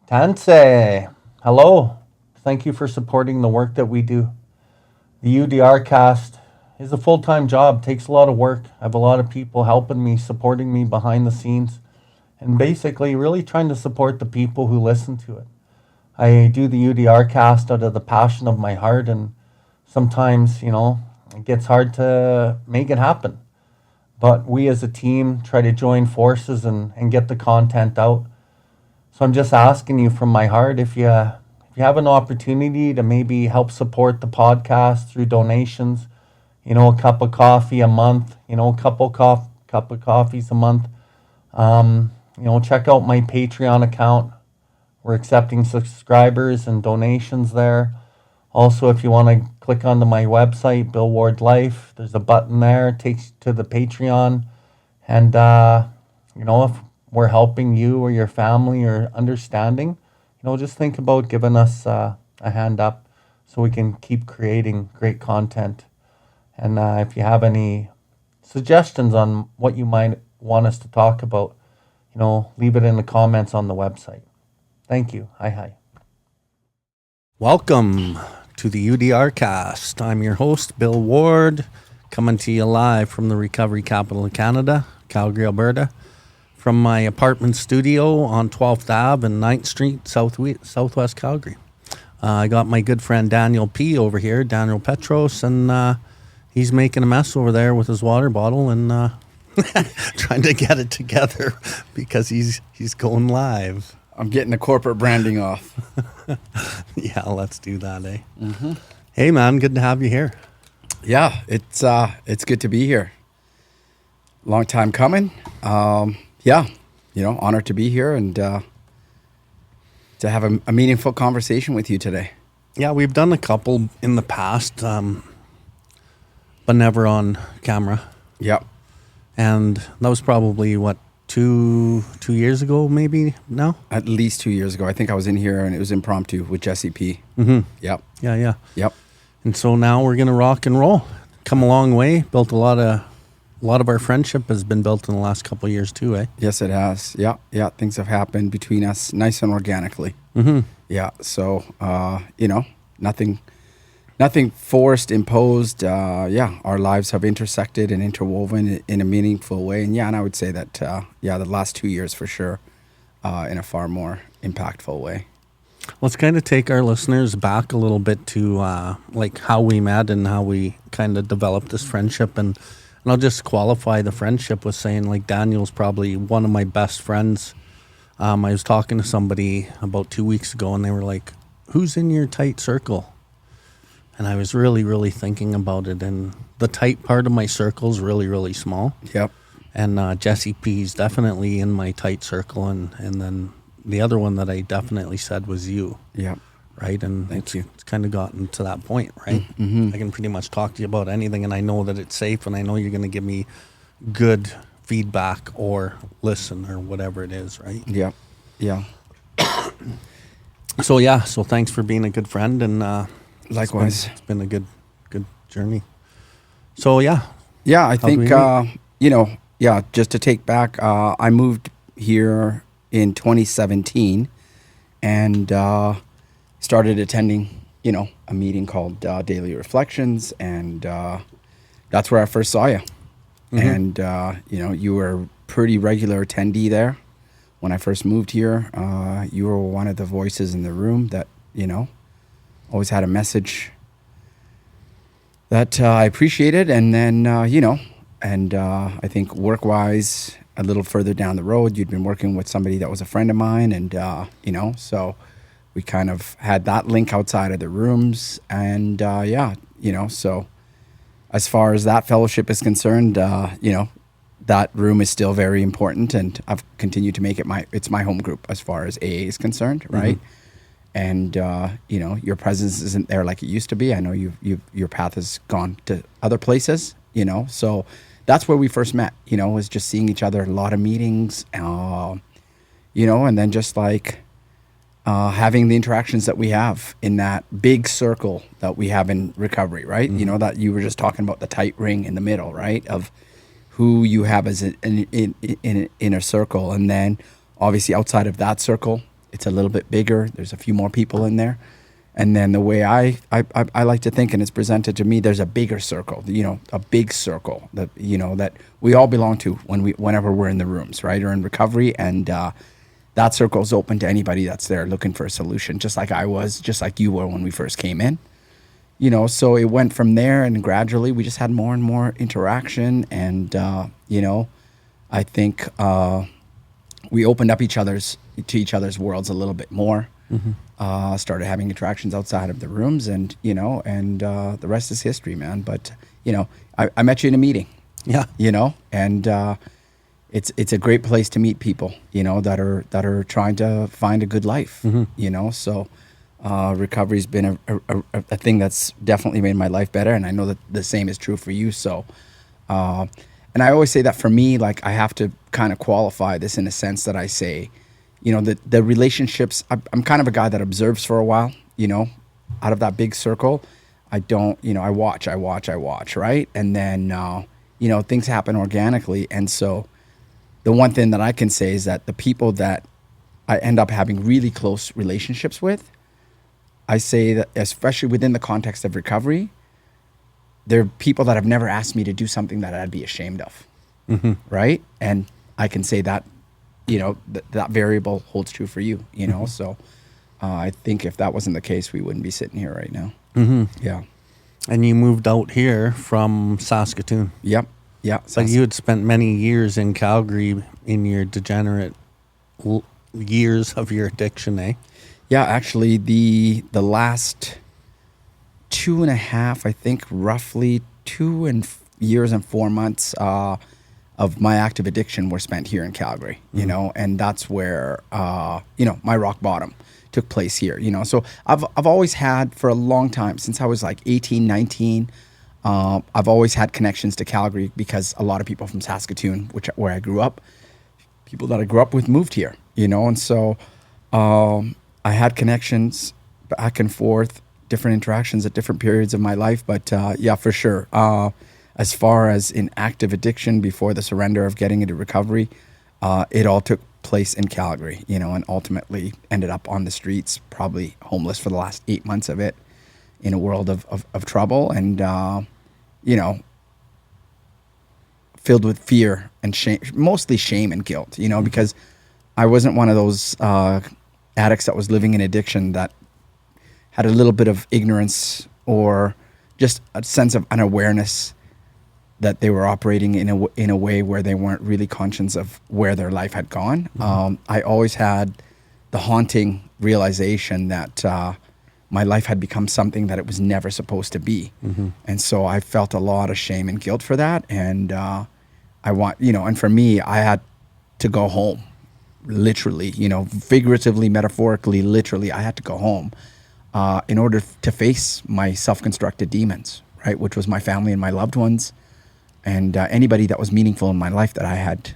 Tanse, hello. Thank you for supporting the work that we do. The UDRCast is a full-time job, takes a lot of work. I have a lot of people helping me, supporting me behind the scenes, and basically really trying to support the people who listen to it. I do the UDRcast out of the passion of my heart, and sometimes, it gets hard to make it happen. But we as a team try to join forces and get the content out. So I'm just asking you from my heart if you have an opportunity to maybe help support the podcast through donations, a cup of coffee a month, a cup of coffees a month. Check out my Patreon account. We're accepting subscribers and donations there. Also, if you want to click onto my website, BILLWARDLIFE, there's a button there, it takes you to the Patreon. And, if we're helping you or your family or understanding, just think about giving us a hand up so we can keep creating great content. And if you have any suggestions on what you might want us to talk about, leave it in the comments on the website. Thank you. Hi. Welcome to the UDRcast. I'm your host, Bill Ward, coming to you live from the recovery capital of Canada, Calgary, Alberta, from my apartment studio on 12th Ave and 9th Street, Southwest Calgary. I got my good friend Daniel P. over here, Daniel Petros, and he's making a mess over there with his water bottle and trying to get it together because he's going live. I'm getting the corporate branding off. Yeah, let's do that, eh? Mm-hmm. Hey, man, good to have you here. Yeah, it's good to be here. Long time coming. Honored to be here and to have a meaningful conversation with you today. Yeah, we've done a couple in the past, but never on camera. Yep. And that was probably, two years ago, maybe now? At least 2 years ago. I think I was in here and it was impromptu with Jesse P. Mm-hmm. Yep. Yeah. Yep. And so now we're going to rock and roll. Come a long way. Built a lot of our friendship has been built in the last couple of years too, eh? Yes, it has. Yeah. Things have happened between us nice and organically. Mm-hmm. Yeah. So, nothing forced, imposed. Our lives have intersected and interwoven in a meaningful way. And I would say that, the last 2 years for sure, in a far more impactful way. Let's kind of take our listeners back a little bit to how we met and how we kind of developed this friendship. And I'll just qualify the friendship with saying Daniel's probably one of my best friends. I was talking to somebody about 2 weeks ago and they were like, who's in your tight circle? And I was really, really thinking about it. And the tight part of my circle is really, really small. Yep. And Jesse P's definitely in my tight circle. And then the other one that I definitely said was you. Yep. Right? And Thank you. It's kind of gotten to that point, right? Mm-hmm. I can pretty much talk to you about anything. And I know that it's safe. And I know you're going to give me good feedback or listen or whatever it is, right? Yep. Yeah. So thanks for being a good friend. And likewise. It's been a good journey. So, yeah. Yeah, I think, just to take back, I moved here in 2017 and started attending, a meeting called Daily Reflections. And that's where I first saw you. Mm-hmm. And, you were a pretty regular attendee there. When I first moved here, you were one of the voices in the room that, always had a message that I appreciated. And then, I think work-wise, a little further down the road, you'd been working with somebody that was a friend of mine. And, so we kind of had that link outside of the rooms. And, so as far as that fellowship is concerned, that room is still very important. And I've continued to make it it's my home group as far as AA is concerned, right? Mm-hmm. And, your presence isn't there like it used to be. I know your path has gone to other places, so that's where we first met, was just seeing each other, a lot of meetings, and then just having the interactions that we have in that big circle that we have in recovery, right? Mm-hmm. That you were just talking about the tight ring in the middle, right? Of who you have as in a circle. And then obviously outside of that circle, It's a little bit bigger. There's a few more people in there. And then the way I like to think, and it's presented to me, there's a bigger circle, a big circle that, that we all belong to whenever we're in the rooms, right? Or in recovery. And that circle is open to anybody that's there looking for a solution, just like I was, just like you were when we first came in. So it went from there, and gradually we just had more and more interaction. And, I think we opened up to each other's worlds a little bit more. Started having interactions outside of the rooms, and the rest is history, man. But I met you in a meeting, and it's a great place to meet people, that are trying to find a good life, So recovery's been a thing that's definitely made my life better, and I know that the same is true for you. So, and I always say that for me, like, I have to kind of qualify this in a sense that I say, the relationships, I'm kind of a guy that observes for a while, out of that big circle. I don't, I watch, right? And then, things happen organically. And so the one thing that I can say is that the people that I end up having really close relationships with, I say that, especially within the context of recovery, they're people that have never asked me to do something that I'd be ashamed of, right? And I can say that, that variable holds true for you, So I think if that wasn't the case, we wouldn't be sitting here right now. Yeah. And you moved out here from Saskatoon. Yep. Yeah. So you had spent many years in Calgary in your degenerate years of your addiction, eh? Yeah, actually, the last 2.5, I think, roughly 2 years and 4 months of my active addiction were spent here in Calgary, and that's where, my rock bottom took place here, So I've always had, for a long time, since I was like 18, 19, I've always had connections to Calgary because a lot of people from Saskatoon, where I grew up, people that I grew up with moved here, and so I had connections back and forth, different interactions at different periods of my life. But yeah, for sure. As far as in active addiction before the surrender of getting into recovery, it all took place in Calgary, and ultimately ended up on the streets, probably homeless for the last 8 months of it, in a world of trouble, and, filled with fear and shame, mostly shame and guilt, because I wasn't one of those addicts that was living in addiction that had a little bit of ignorance or just a sense of unawareness that they were operating in a way where they weren't really conscious of where their life had gone. I always had the haunting realization that my life had become something that it was never supposed to be. And so I felt a lot of shame and guilt for that. And and for me, I had to go home, literally, figuratively, metaphorically, literally, I had to go home in order to face my self-constructed demons, right? Which was my family and my loved ones, and anybody that was meaningful in my life that I had,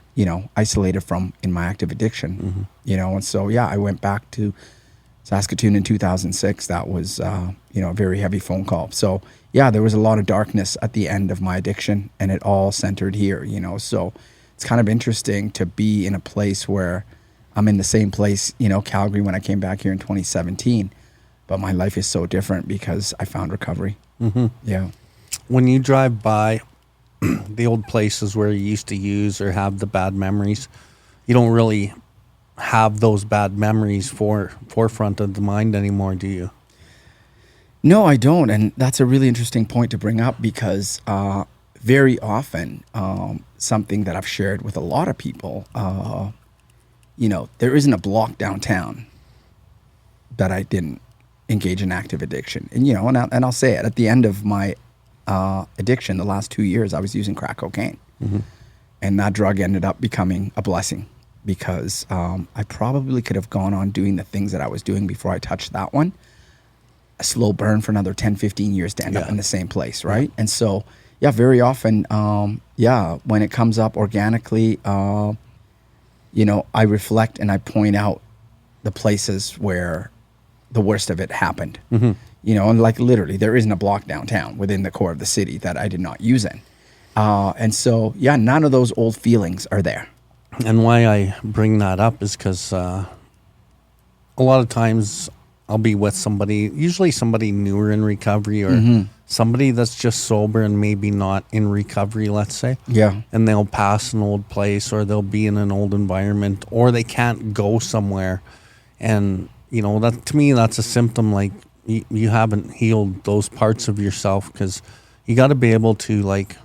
isolated from in my active addiction, And so, yeah, I went back to Saskatoon in 2006. That was, a very heavy phone call. So, yeah, there was a lot of darkness at the end of my addiction, and it all centered here, So it's kind of interesting to be in a place where I'm in the same place, Calgary, when I came back here in 2017. But my life is so different because I found recovery. Yeah. When you drive by the old places where you used to use or have the bad memories, you don't really have those bad memories forefront of the mind anymore, do you? No, I don't. And that's a really interesting point to bring up because very often something that I've shared with a lot of people, there isn't a block downtown that I didn't engage in active addiction. And, and I'll say it, at the end of my addiction, the last 2 years, I was using crack cocaine. And that drug ended up becoming a blessing because I probably could have gone on doing the things that I was doing before I touched that one. A slow burn for another 10, 15 years to end up in the same place, right? And so, yeah, very often, when it comes up organically, I reflect and I point out the places where the worst of it happened. And like literally, there isn't a block downtown within the core of the city that I did not use in. And so, yeah, none of those old feelings are there. And why I bring that up is because a lot of times I'll be with somebody, usually somebody newer in recovery or somebody that's just sober and maybe not in recovery, let's say. Yeah. And they'll pass an old place or they'll be in an old environment or they can't go somewhere. And, you know, that to me, that's a symptom like you haven't healed those parts of yourself, because you got to be able to like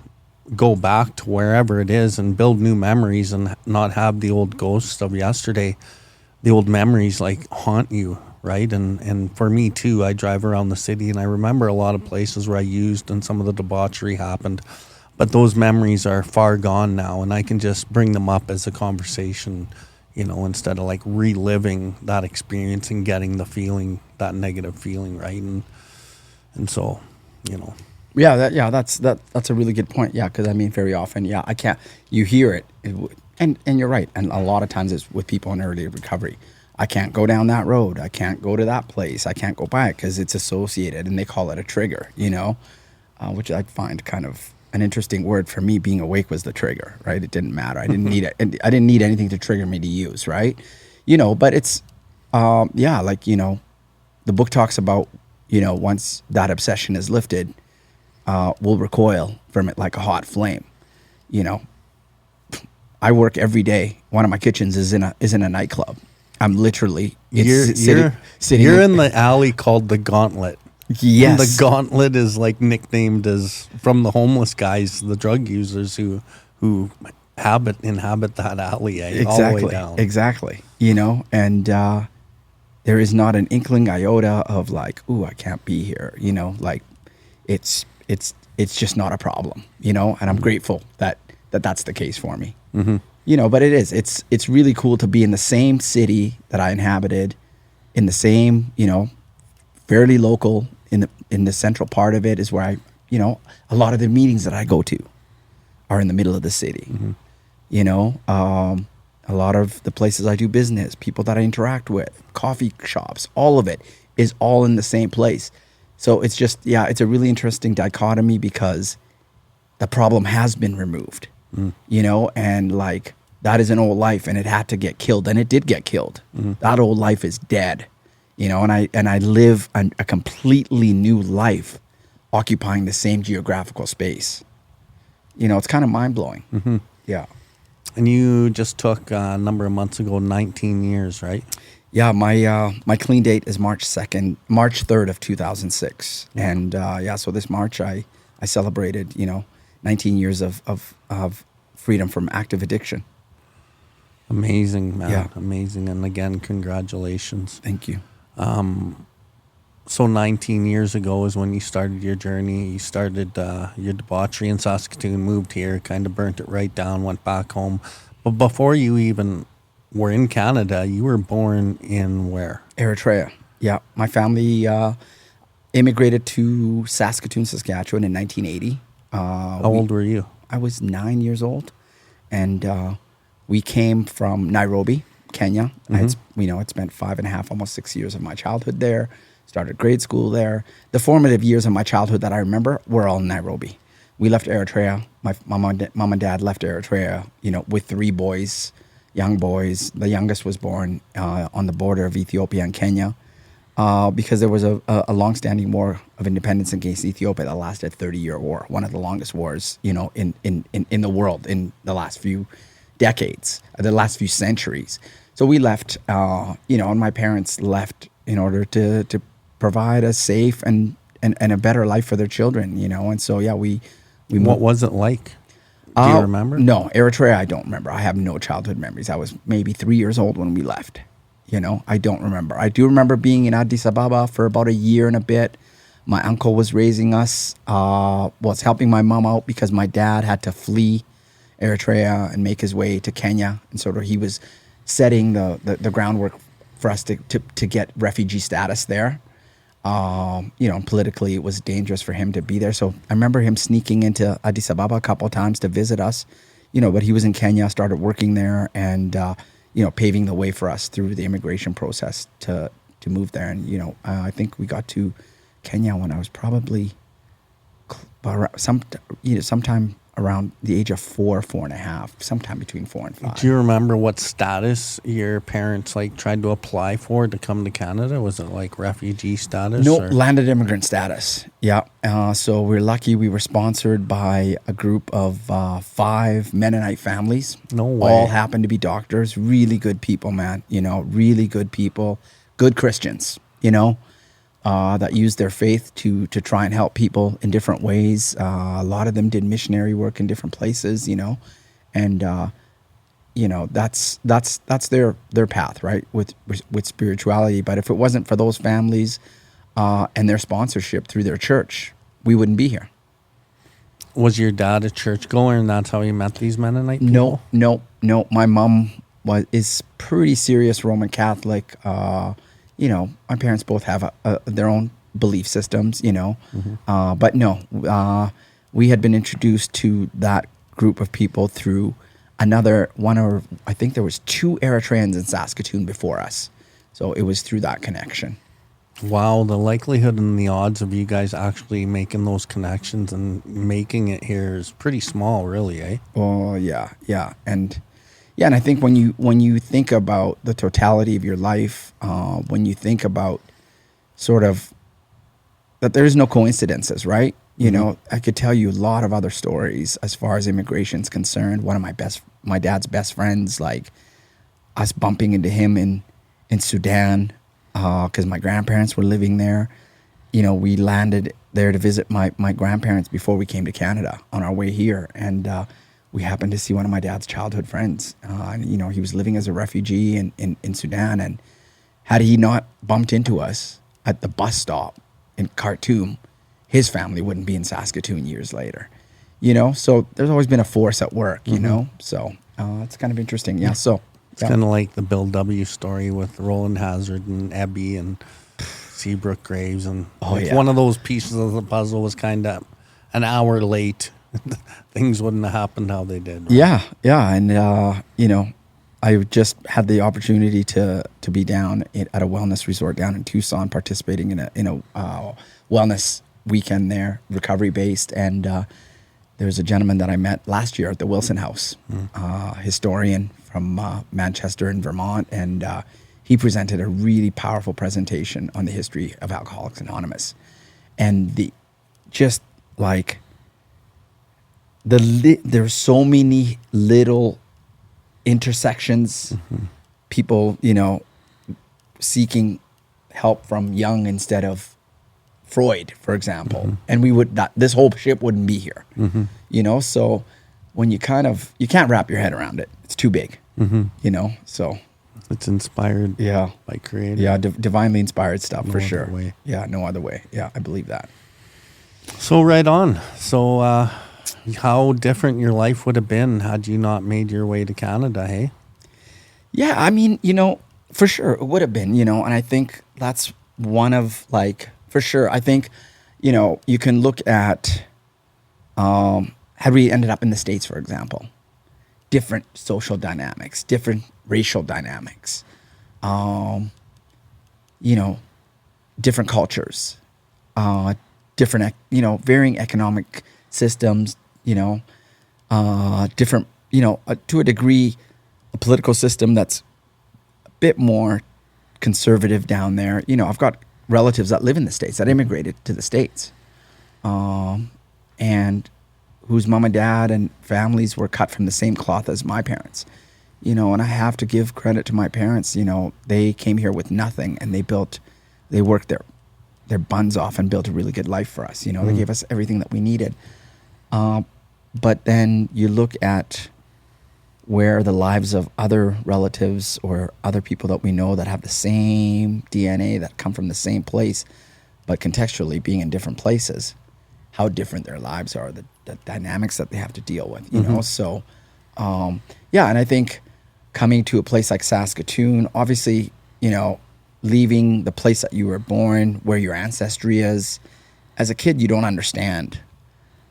go back to wherever it is and build new memories and not have the old ghosts of yesterday, the old memories like haunt you. Right. And for me too, I drive around the city and I remember a lot of places where I used and some of the debauchery happened, but those memories are far gone now. And I can just bring them up as a conversation, you know, instead of like reliving that experience and getting the feeling, that negative feeling. Right. And so, you know. Yeah, that's a really good point. Yeah, because I mean, very often, I can't. You hear it, and you're right. And a lot of times it's with people in early recovery. I can't go down that road. I can't go to that place. I can't go by it because it's associated, and they call it a trigger. You know, which I find kind of an interesting word. For me, being awake was the trigger. Right? It didn't matter. I didn't need it. I didn't need anything to trigger me to use. Right? You know, but it's like, you know, the book talks about, you know, once that obsession is lifted, we'll recoil from it like a hot flame. You know, I work every day. One of my kitchens is in a nightclub. I'm literally sitting. You're in the alley called the Gauntlet. Yes, and the Gauntlet is like nicknamed as from the homeless guys, the drug users who inhabit that alley all the way down. Exactly. You know, and there is not an inkling iota of like, ooh, I can't be here. You know, like it's just not a problem. You know, and I'm grateful that that's the case for me. Mm-hmm. You know, but it's really cool to be in the same city that I inhabited, in the same, you know, fairly local, in the central part of it is where I, you know, a lot of the meetings that I go to are in the middle of the city. Mm-hmm. You know, a lot of the places I do business, people that I interact with, coffee shops, all of it is all in the same place. So it's just, it's a really interesting dichotomy because the problem has been removed. You know, and like that is an old life and it had to get killed, and it did get killed. That old life is dead, you know, and I live a completely new life occupying the same geographical space. You know, it's kind of mind blowing. Mm-hmm. Yeah. And you just took a number of months ago, 19 years, right? Yeah. My clean date is March 3rd of 2006. And so this March I celebrated, you know, 19 years of freedom from active addiction. Amazing, man. Yeah. Amazing. And again, congratulations. Thank you. So 19 years ago is when you started your journey. You started your debauchery in Saskatoon, moved here, kind of burnt it right down, went back home. But before you even were in Canada, you were born in where? Eritrea. Yeah. My family immigrated to Saskatoon, Saskatchewan in 1980. How old were you? I was 9 years old, and we came from Nairobi, Kenya. Mm-hmm. I'd spent 5.5, almost 6 years of my childhood there. Started grade school there. The formative years of my childhood that I remember were all in Nairobi. We left Eritrea. My mom and dad left Eritrea, you know, with 3 boys, young boys. The youngest was born on the border of Ethiopia and Kenya. Because there was a long-standing war of independence against Ethiopia that lasted a 30-year war, one of the longest wars, you know, in the world in the last few decades, the last few centuries. So we left, you know, and my parents left in order to provide a safe and a better life for their children, you know. And so, we What was it like? Do you remember? No, Eritrea, I don't remember. I have no childhood memories. I was maybe 3 years old when we left. You know, I don't remember. I do remember being in Addis Ababa for about a year and a bit. My uncle was raising us, was helping my mom out because my dad had to flee Eritrea and make his way to Kenya. And sort of he was setting the groundwork for us to get refugee status there. You know, politically it was dangerous for him to be there. So I remember him sneaking into Addis Ababa a couple of times to visit us, you know, but he was in Kenya, started working there and, you know, paving the way for us through the immigration process to move there. And, you know, I think we got to Kenya when I was probably sometime around the age of 4.5, sometime between 4 and 5. Do you remember what status your parents like tried to apply for to come to Canada? Was it like refugee status? No, or? landed immigrant status. Yeah. So we're lucky. We were sponsored by a group of 5 Mennonite families. No way. All happened to be doctors. Really good people, man. You know, really good people. Good Christians, you know, that used their faith to try and help people in different ways. A lot of them did missionary work in different places, you know, and you know, that's their path, right, with spirituality. But if it wasn't for those families and their sponsorship through their church, we wouldn't be here. Was your dad a churchgoer, and that's how he met these Mennonite people? No. My mom is pretty serious Roman Catholic. You know, my parents both have their own belief systems, you know. But no, we had been introduced to that group of people through I think there was 2 Eritreans in Saskatoon before us. So it was through that connection. Wow, the likelihood and the odds of you guys actually making those connections and making it here is pretty small, really, eh? Oh, yeah. And I think when you think about the totality of your life, when you think about sort of that there's no coincidences, right? You know, I could tell you a lot of other stories as far as immigration's concerned. One of my dad's best friends, like us bumping into him in Sudan, because my grandparents were living there. You know, we landed there to visit my grandparents before we came to Canada on our way here. And we happened to see one of my dad's childhood friends. You know, he was living as a refugee in Sudan. And had he not bumped into us at the bus stop in Khartoum, his family wouldn't be in Saskatoon years later. You know, so there's always been a force at work, you know. So it's kind of interesting. Yeah, so. It's kind of like the Bill W. story with Roland Hazard and Ebby and Seabrook Graves. And one of those pieces of the puzzle was kind of an hour late. Things wouldn't have happened how they did. Right? Yeah. And, you know, I just had the opportunity to be down at a wellness resort down in Tucson, participating in a wellness weekend there, recovery-based. And there was a gentleman that I met last year at the Wilson House, historian from Manchester in Vermont, and he presented a really powerful presentation on the history of Alcoholics Anonymous, and there's so many little intersections, people, you know, seeking help from Jung instead of Freud, for example, and this whole ship wouldn't be here, you know. So when you can't wrap your head around it, it's too big. You know, so it's inspired by creative. Yeah, divinely inspired stuff, for sure. Way. Yeah, no other way. Yeah, I believe that. So right on. So how different your life would have been had you not made your way to Canada, hey? Yeah, I mean, you know, for sure it would have been, you know, and I think that's one of, like, for sure, I think, you know, you can look at had we ended up in the States, for example, different social dynamics, different racial dynamics, you know, different cultures, different, you know, varying economic systems, you know, different, you know, to a degree, a political system that's a bit more conservative down there. You know, I've got relatives that live in the States that immigrated to the States, and whose mom and dad and families were cut from the same cloth as my parents, you know, and I have to give credit to my parents. You know, they came here with nothing, and they worked their buns off and built a really good life for us. You know, they gave us everything that we needed. But then you look at where the lives of other relatives or other people that we know that have the same DNA, that come from the same place, but contextually being in different places, how different their lives are, the dynamics that they have to deal with, you know? So, yeah, and I think coming to a place like Saskatoon, obviously, you know, leaving the place that you were born, where your ancestry is, as a kid, you don't understand.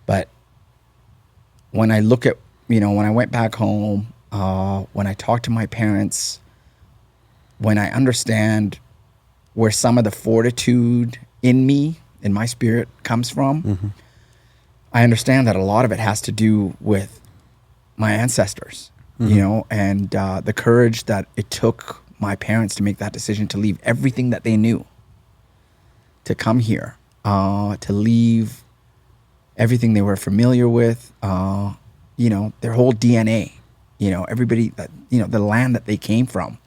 But when I look at, you know, when I went back home, when I talk to my parents, when I understand where some of the fortitude in me, in my spirit, comes from, I understand that a lot of it has to do with my ancestors, you know, and the courage that it took my parents to make that decision to leave everything that they knew, to come here, to leave everything they were familiar with, you know, their whole DNA, you know, everybody that, you know, the land that they came from,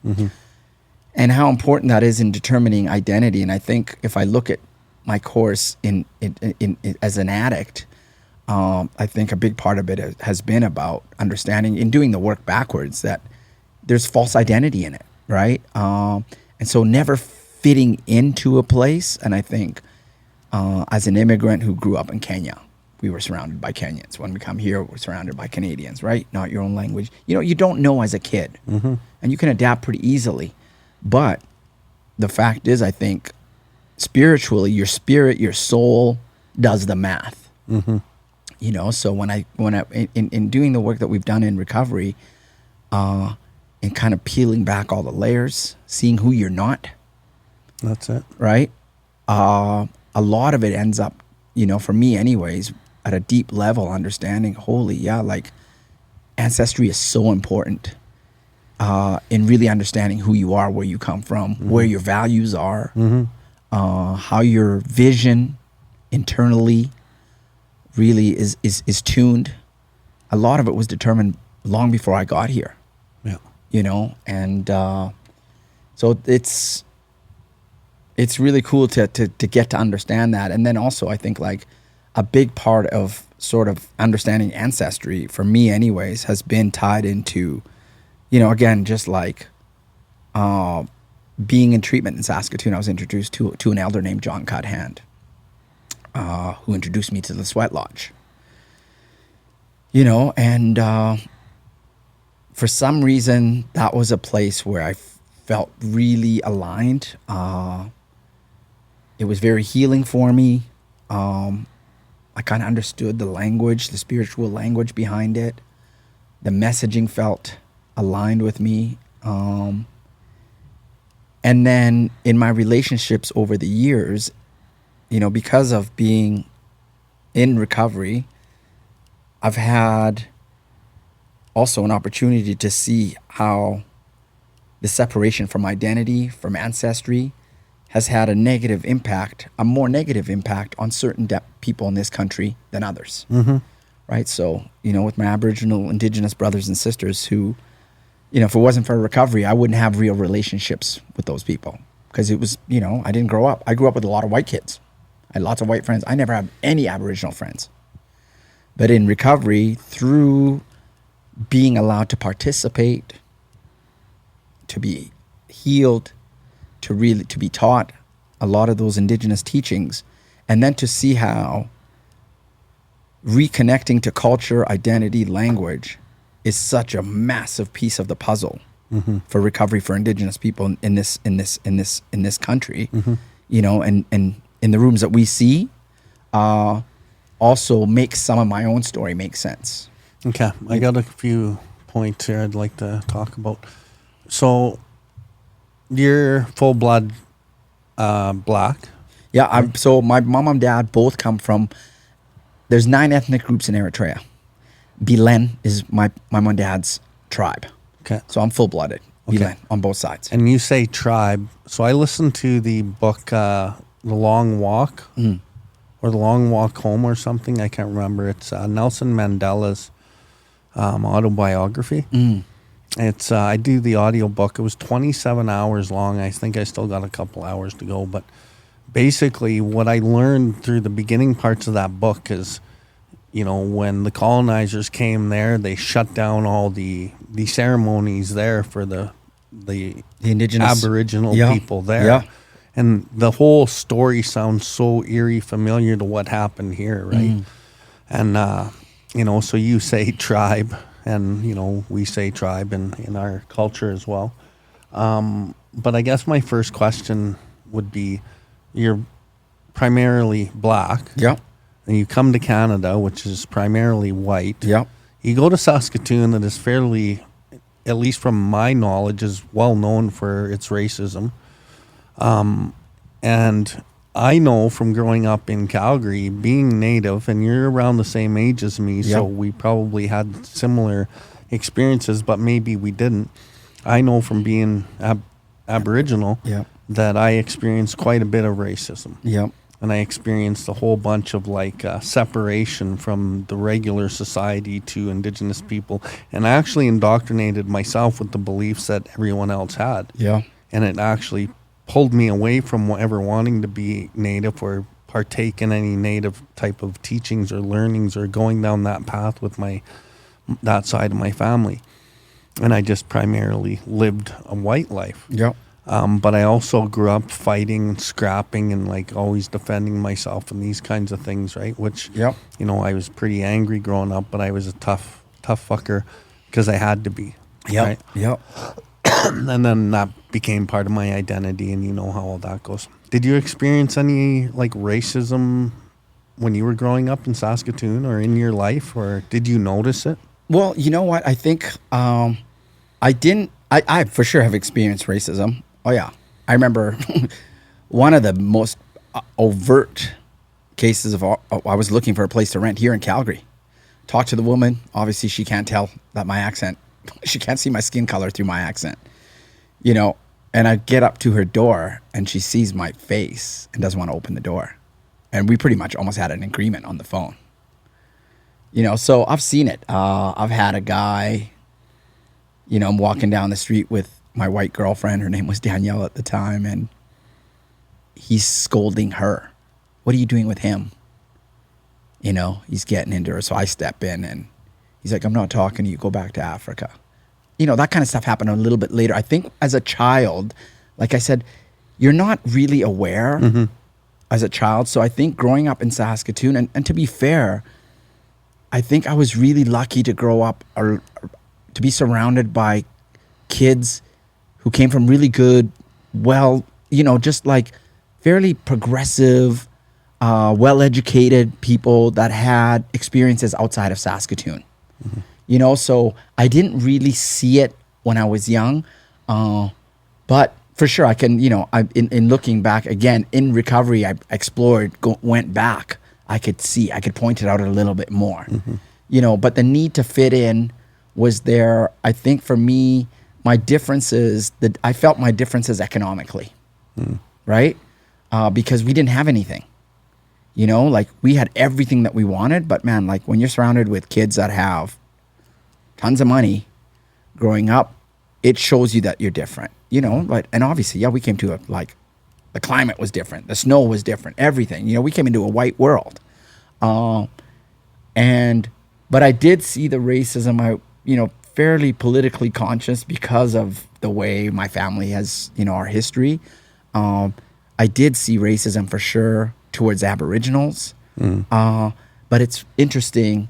and how important that is in determining identity. And I think if I look at my course in as an addict, I think a big part of it has been about understanding in doing the work backwards that there's false identity in it, right? And so never fitting into a place. And I think as an immigrant who grew up in Kenya, we were surrounded by Kenyans. When we come here, we're surrounded by Canadians, right? Not your own language. You know, you don't know as a kid. And you can adapt pretty easily. But the fact is, I think, spiritually, your spirit, your soul does the math. You know, so when I in doing the work that we've done in recovery, and kind of peeling back all the layers, seeing who you're not. That's it. Right? A lot of it ends up, you know, for me anyways, at a deep level, understanding, holy, yeah, like ancestry is so important in really understanding who you are, where you come from, where your values are, how your vision internally really is tuned. A lot of it was determined long before I got here. Yeah. You know, and so it's really cool to get to understand that. And then also I think like a big part of sort of understanding ancestry for me anyways has been tied into, you know, again, just like being in treatment in Saskatoon, I was introduced to an elder named John Cuthand, who introduced me to the Sweat Lodge. You know, and for some reason, that was a place where I felt really aligned. It was very healing for me. I kind of understood the language, the spiritual language behind it. The messaging felt aligned with me. And then in my relationships over the years, you know, because of being in recovery, I've had also an opportunity to see how the separation from identity, from ancestry, has had a negative impact, a more negative impact on certain people in this country than others. Right? So, you know, with my Aboriginal, Indigenous brothers and sisters who, you know, if it wasn't for recovery, I wouldn't have real relationships with those people. Because it was, you know, I didn't grow up. I grew up with a lot of white kids. I had lots of white friends. I never had any Aboriginal friends. But in recovery, through being allowed to participate, to be healed, to be taught a lot of those Indigenous teachings, and then to see how reconnecting to culture, identity, language is such a massive piece of the puzzle for recovery for Indigenous people in this country. You know, and in the rooms that we see, also makes some of my own story make sense. Okay, I got a few points here I'd like to talk about. So, you're full blood black. Yeah, so my mom and dad both come from, there's 9 ethnic groups in Eritrea. Bilen is my mom and dad's tribe. Okay. So I'm full-blooded. Okay. Bilen on both sides. And you say tribe. So I listened to the book, The Long Walk, or The Long Walk Home or something. I can't remember. It's Nelson Mandela's autobiography. It's I do the audio book. It was 27 hours long. I think I still got a couple hours to go. But basically what I learned through the beginning parts of that book is, you know, when the colonizers came there, they shut down all the ceremonies there for the Indigenous Aboriginal people there. Yeah. And the whole story sounds so eerie familiar to what happened here, right? And, you know, so you say tribe, and, you know, we say tribe in our culture as well. But I guess my first question would be, you're primarily black. Yeah. And you come to Canada, which is primarily white. Yeah. You go to Saskatoon, that is fairly, at least from my knowledge, is well known for its racism. And I know from growing up in Calgary, being Native, and you're around the same age as me, so we probably had similar experiences, but maybe we didn't. I know from being Aboriginal that I experienced quite a bit of racism. Yep. And I experienced a whole bunch of separation from the regular society to Indigenous people. And I actually indoctrinated myself with the beliefs that everyone else had. Yeah. And it actually pulled me away from ever wanting to be Native or partake in any Native type of teachings or learnings or going down that path with that side of my family. And I just primarily lived a white life. Yep. But I also grew up fighting, scrapping, and always defending myself and these kinds of things, right? Which, I was pretty angry growing up, but I was a tough fucker because I had to be. Yep. Right? Yep. And then that became part of my identity, and you know how all that goes. Did you experience any racism when you were growing up in Saskatoon or in your life, or did you notice it? Well, you know what? I think I didn't. I for sure have experienced racism. Oh, yeah. I remember one of the most overt cases of I was looking for a place to rent here in Calgary. Talked to the woman. Obviously, she can't tell that my accent. She can't see my skin color through my accent. And I get up to her door, and she sees my face and doesn't want to open the door. And we pretty much almost had an agreement on the phone. So I've seen it. I've had a guy, I'm walking down the street with my white girlfriend. Her name was Danielle at the time. And he's scolding her. What are you doing with him? He's getting into her. So I step in and he's like, I'm not talking to you. Go back to Africa. That kind of stuff happened a little bit later. I think as a child, like I said, you're not really aware as a child. So I think growing up in Saskatoon, and to be fair, I think I was really lucky to grow up or to be surrounded by kids who came from really good, just fairly progressive, well-educated people that had experiences outside of Saskatoon. So I didn't really see it when I was young. But for sure, I can, in looking back again, in recovery, I explored, went back. I could point it out a little bit more, but the need to fit in was there. I think for me, my differences, I felt my differences economically, right? Because we didn't have anything, we had everything that we wanted, but man, when you're surrounded with kids that have tons of money growing up, it shows you that you're different, and obviously, we came to the climate was different. The snow was different. Everything, we came into a white world. But I did see the racism. Fairly politically conscious because of the way my family has, our history. I did see racism for sure towards Aboriginals. But it's interesting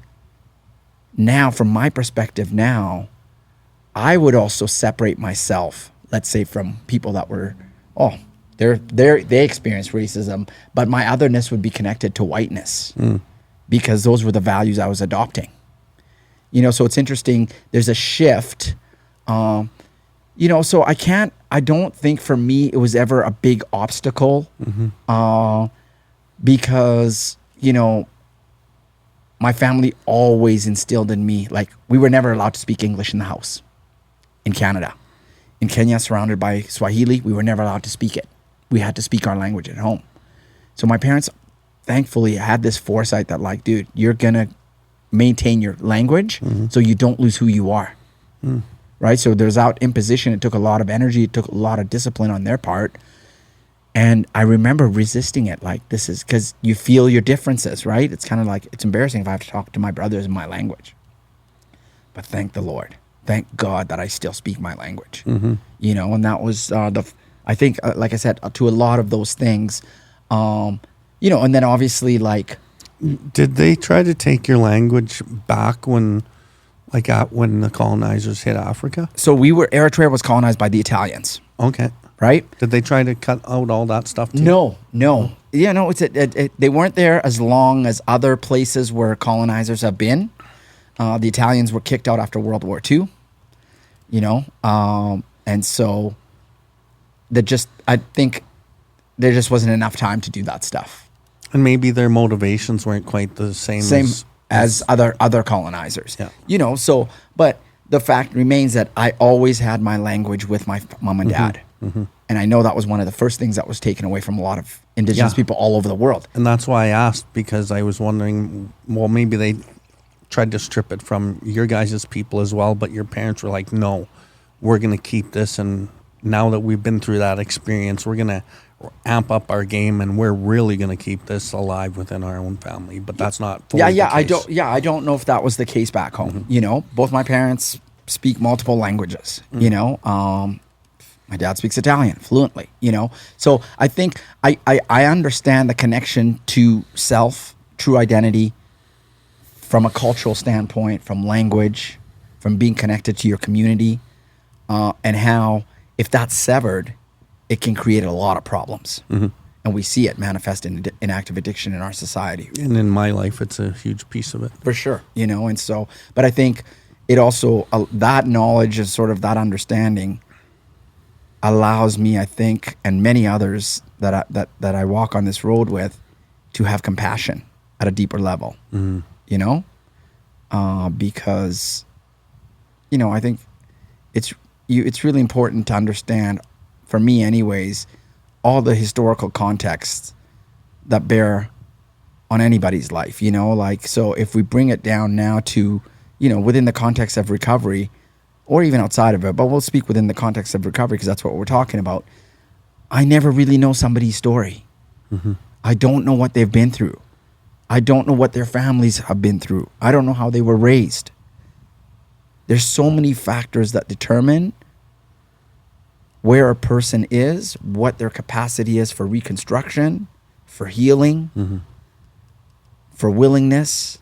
now, from my perspective now, I would also separate myself, let's say, from people that were, they experienced racism, but my otherness would be connected to whiteness because those were the values I was adopting. So it's interesting. There's a shift, so I don't think for me it was ever a big obstacle because, my family always instilled in me, we were never allowed to speak English in the house in Canada. In Kenya, surrounded by Swahili, we were never allowed to speak it. We had to speak our language at home. So my parents, thankfully, had this foresight that dude, you're going to maintain your language so you don't lose who you are. Right? So there's out imposition. It took a lot of energy. It took a lot of discipline on their part. And I remember resisting it. This is because you feel your differences, right? It's kind of it's embarrassing if I have to talk to my brothers in my language. But thank the Lord. Thank God that I still speak my language. And that was I think, like I said, to a lot of those things, and then obviously Did they try to take your language back when the colonizers hit Africa? So Eritrea was colonized by the Italians. Okay. Right? Did they try to cut out all that stuff too? No. Yeah, no, they weren't there as long as other places where colonizers have been. The Italians were kicked out after World War II, and so I think there just wasn't enough time to do that stuff. And maybe their motivations weren't quite the same as other colonizers. Yeah. You know, so, but the fact remains that I always had my language with my mom and dad. And I know that was one of the first things that was taken away from a lot of Indigenous people all over the world. And that's why I asked, because I was wondering, well, maybe they tried to strip it from your guys' people as well, but your parents were like, no, we're going to keep this. And now that we've been through that experience, we're going to amp up our game, and we're really going to keep this alive within our own family. But that's not fully the case. I don't know if that was the case back home. You know, both my parents speak multiple languages, you know. My dad speaks Italian fluently, you know. So I think I understand the connection to self, true identity, from a cultural standpoint, from language, from being connected to your community, and how if that's severed, it can create a lot of problems. And we see it manifest in active addiction in our society. And in my life, it's a huge piece of it. For sure, you know. And so, but I think it also, that knowledge and sort of that understanding allows me, I think, and many others that I walk on this road with, to have compassion at a deeper level. You know, because, you know, I think it's really important to understand, for me anyways, all the historical contexts that bear on anybody's life, you know, like, so if we bring it down now to, you know, within the context of recovery, or even outside of it, but we'll speak within the context of recovery because that's what we're talking about. I never really know somebody's story. I don't know what they've been through. I don't know what their families have been through. I don't know how they were raised. There's so many factors that determine where a person is, what their capacity is for reconstruction, for healing, for willingness.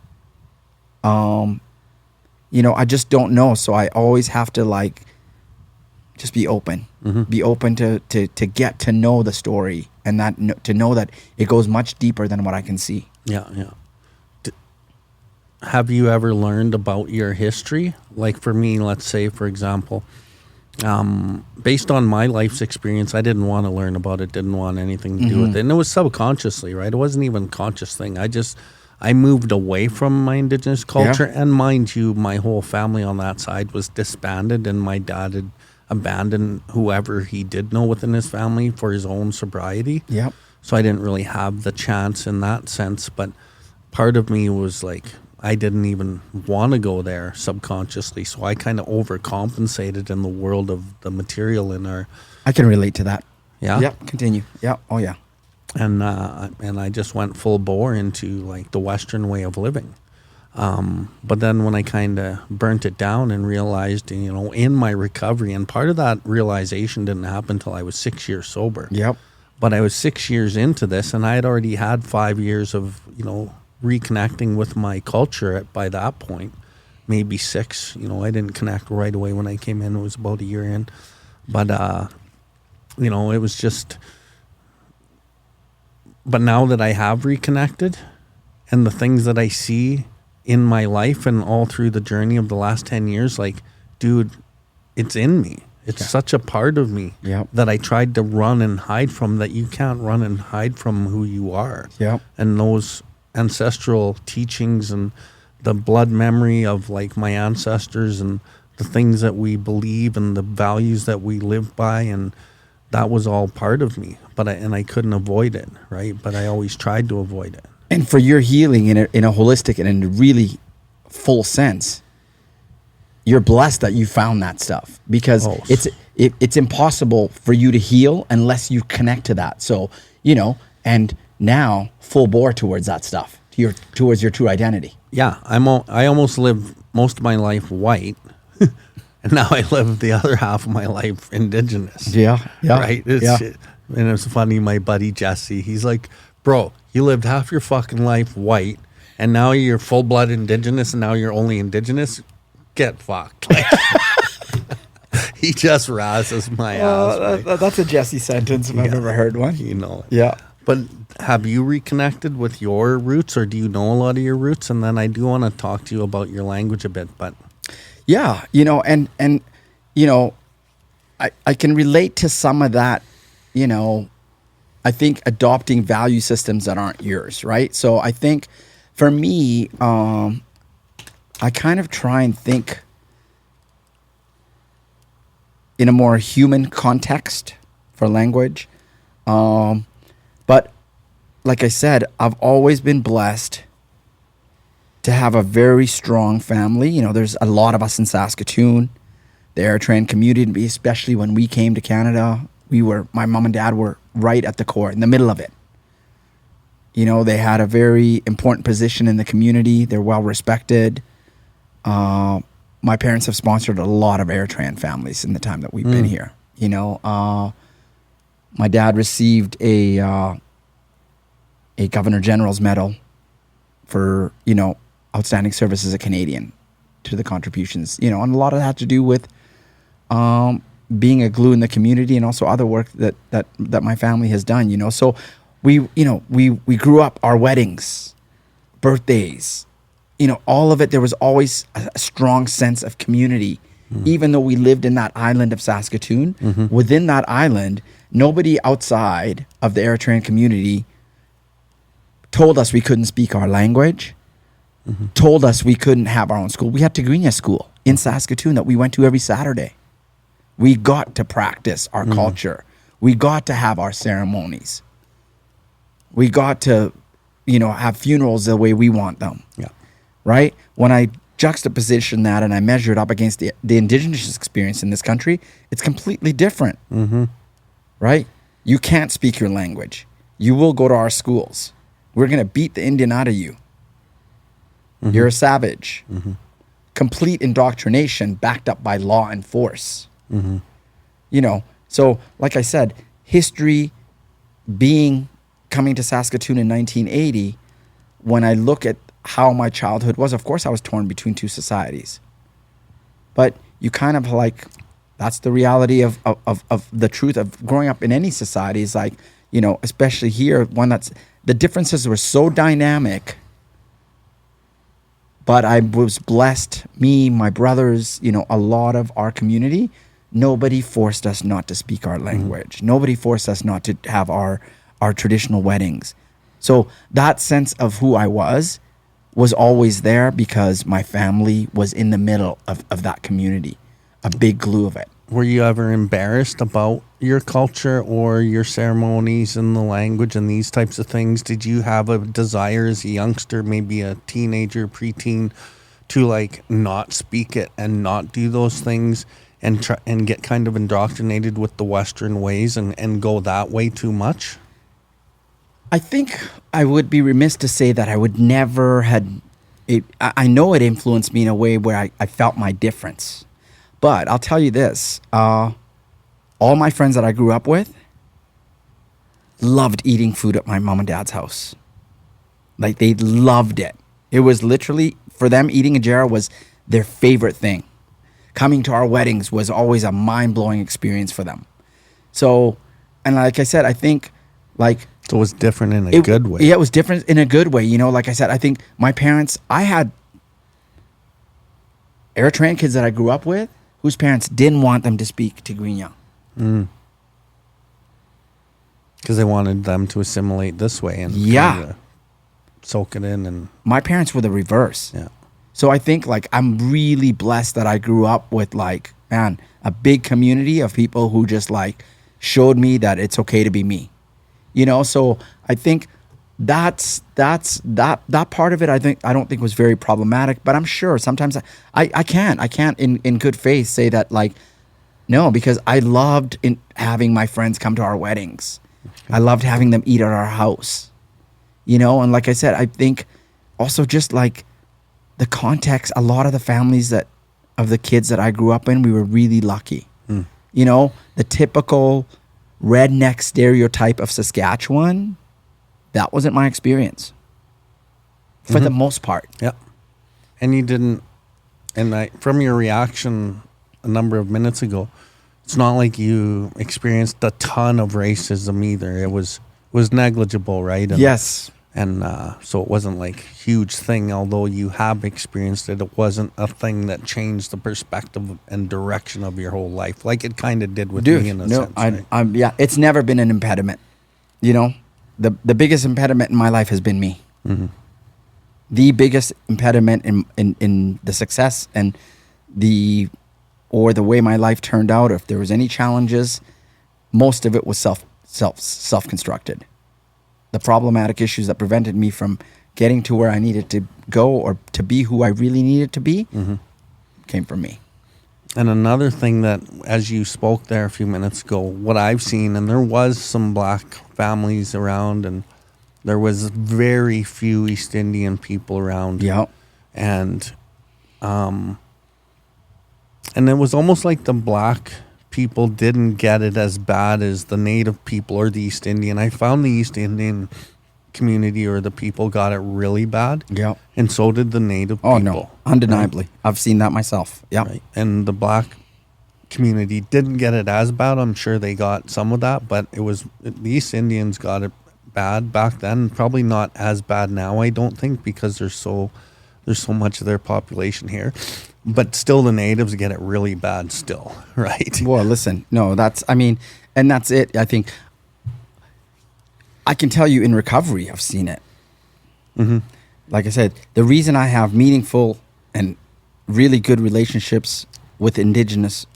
You know, I just don't know. So I always have to, like, just be open. Be open to get to know the story, and that to know that it goes much deeper than what I can see. Yeah. Have you ever learned about your history? Like for me, let's say, for example, based on my life's experience, I didn't want to learn about it, didn't want anything to do with it. And it was subconsciously, right? It wasn't even a conscious thing. I moved away from my Indigenous culture. And mind you, my whole family on that side was disbanded, and my dad had abandoned whoever he did know within his family for his own sobriety. So I didn't really have the chance in that sense. But part of me was like, I didn't even want to go there subconsciously. So I kind of overcompensated in the world of the material in our... I can relate to that. Yeah? Yep, continue. Yeah, oh yeah. And I just went full bore into like the Western way of living. But then when I kind of burnt it down and realized, you know, in my recovery, and part of that realization didn't happen until I was 6 years sober. But I was 6 years into this, and I had already had 5 years of, you know, reconnecting with my culture by that point, maybe 6. You know, I didn't connect right away when I came in. It was about a year in. But, you know, it was just... But now that I have reconnected, and the things that I see in my life and all through the journey of the last 10 years, like, dude, it's in me. It's such a part of me that I tried to run and hide from, that you can't run and hide from who you are. And those ancestral teachings and the blood memory of like my ancestors and the things that we believe and the values that we live by, and that was all part of me, but I couldn't avoid it, right? But I always tried to avoid it. And for your healing in a holistic and in a really full sense, you're blessed that you found that stuff, because it's impossible for you to heal unless you connect to that. So, you know, and now full bore towards that stuff, towards your true identity. Yeah, I almost lived most of my life white. And now I live the other half of my life Indigenous. Right? And it's funny, my buddy Jesse, he's like, bro, you lived half your fucking life white, and now you're full-blood Indigenous, and now you're only Indigenous? Get fucked. Like, he just razzes my ass. Right? That's a Jesse sentence if I've ever heard one. You know. Yeah. But have you reconnected with your roots, or do you know a lot of your roots? And then I do want to talk to you about your language a bit, but... Yeah, you know, and you know, I can relate to some of that, you know, I think, adopting value systems that aren't yours, right? So I think for me, I kind of try and think in a more human context for language. But like I said, I've always been blessed to have a very strong family. You know, there's a lot of us in Saskatoon, the Eritrean community, especially when we came to Canada. My mom and dad were right at the core, in the middle of it. You know, they had a very important position in the community. They're well respected. My parents have sponsored a lot of Eritrean families in the time that we've been here. You know, my dad received a Governor General's Medal for, you know, outstanding service as a Canadian to the contributions, you know, and a lot of that had to do with being a glue in the community and also other work that my family has done, you know. So we grew up, our weddings, birthdays, you know, all of it, there was always a strong sense of community. Even though we lived in that island of Saskatoon, within that island, nobody outside of the Eritrean community told us we couldn't speak our language, told us we couldn't have our own school. We had Tigrinya school in Saskatoon that we went to every Saturday. We got to practice our culture. We got to have our ceremonies. We got to, you know, have funerals the way we want them. Yeah. Right? When I juxtaposition that and I measure it up against the Indigenous experience in this country, it's completely different. Right? You can't speak your language. You will go to our schools. We're going to beat the Indian out of you. You're a savage. Complete indoctrination backed up by law and force. You know, so like I said, history coming to Saskatoon in 1980, when I look at how my childhood was, of course I was torn between two societies. But you kind of like, that's the reality of the truth of growing up in any society, is like, you know, especially here, the differences were so dynamic. But I was blessed, me, my brothers, you know, a lot of our community, nobody forced us not to speak our language. Nobody forced us not to have our traditional weddings. So that sense of who I was always there because my family was in the middle of that community, a big glue of it. Were you ever embarrassed about your culture or your ceremonies and the language and these types of things? Did you have a desire as a youngster, maybe a teenager, preteen, to like not speak it and not do those things and try and get kind of indoctrinated with the Western ways and go that way too much? I think I would be remiss to say that I would never had it. I know it influenced me in a way where I felt my difference. But I'll tell you this, all my friends that I grew up with loved eating food at my mom and dad's house. Like, they loved it. It was literally, for them, eating injera was their favorite thing. Coming to our weddings was always a mind-blowing experience for them. So, and like I said, I think, like... So it was different in a good way. Yeah, it was different in a good way. You know, like I said, I think my parents, I had Eritrean kids that I grew up with whose parents didn't want them to speak Tigrinya. Because they wanted them to assimilate this way and soak it in. And my parents were the reverse. Yeah. So I think, like, I'm really blessed that I grew up with, like, man, a big community of people who just, like, showed me that it's okay to be me. You know, so I think that part of it, I don't think was very problematic, but I'm sure sometimes I can't in good faith say that, like, no, because I loved having my friends come to our weddings. I loved having them eat at our house, you know? And like I said, I think also just like the context, a lot of the families of the kids that I grew up in, we were really lucky. You know, the typical redneck stereotype of Saskatchewan, that wasn't my experience for the most part. Yeah. And you didn't, and from your reaction a number of minutes ago, it's not like you experienced a ton of racism either. It was negligible, right? And, yes. And so it wasn't like a huge thing, although you have experienced it. It wasn't a thing that changed the perspective and direction of your whole life, like it kind of did with me in a sense. Right? Yeah, it's never been an impediment. you know, the biggest impediment in my life has been me. The biggest impediment in the success and the way my life turned out, if there was any challenges, most of it was self-constructed. The problematic issues that prevented me from getting to where I needed to go or to be who I really needed to be came from me. And another thing that, as you spoke there a few minutes ago, what I've seen, and there was some Black families around, and there was very few East Indian people around. Yeah. And it was almost like the Black people didn't get it as bad as the Native people or the East Indian. I found the East Indian community or the people got it really bad. Yeah. And so did the Native people. Oh, no. Undeniably. Right? I've seen that myself. Yeah. Right. And the Black community didn't get it as bad. I'm sure they got some of that, but the East Indians got it bad back then. Probably not as bad now, I don't think, because there's so much of their population here. But still, the Natives get it really bad still, right? Well, listen, no, and that's it. I think I can tell you in recovery, I've seen it. Like I said, the reason I have meaningful and really good relationships with Indigenous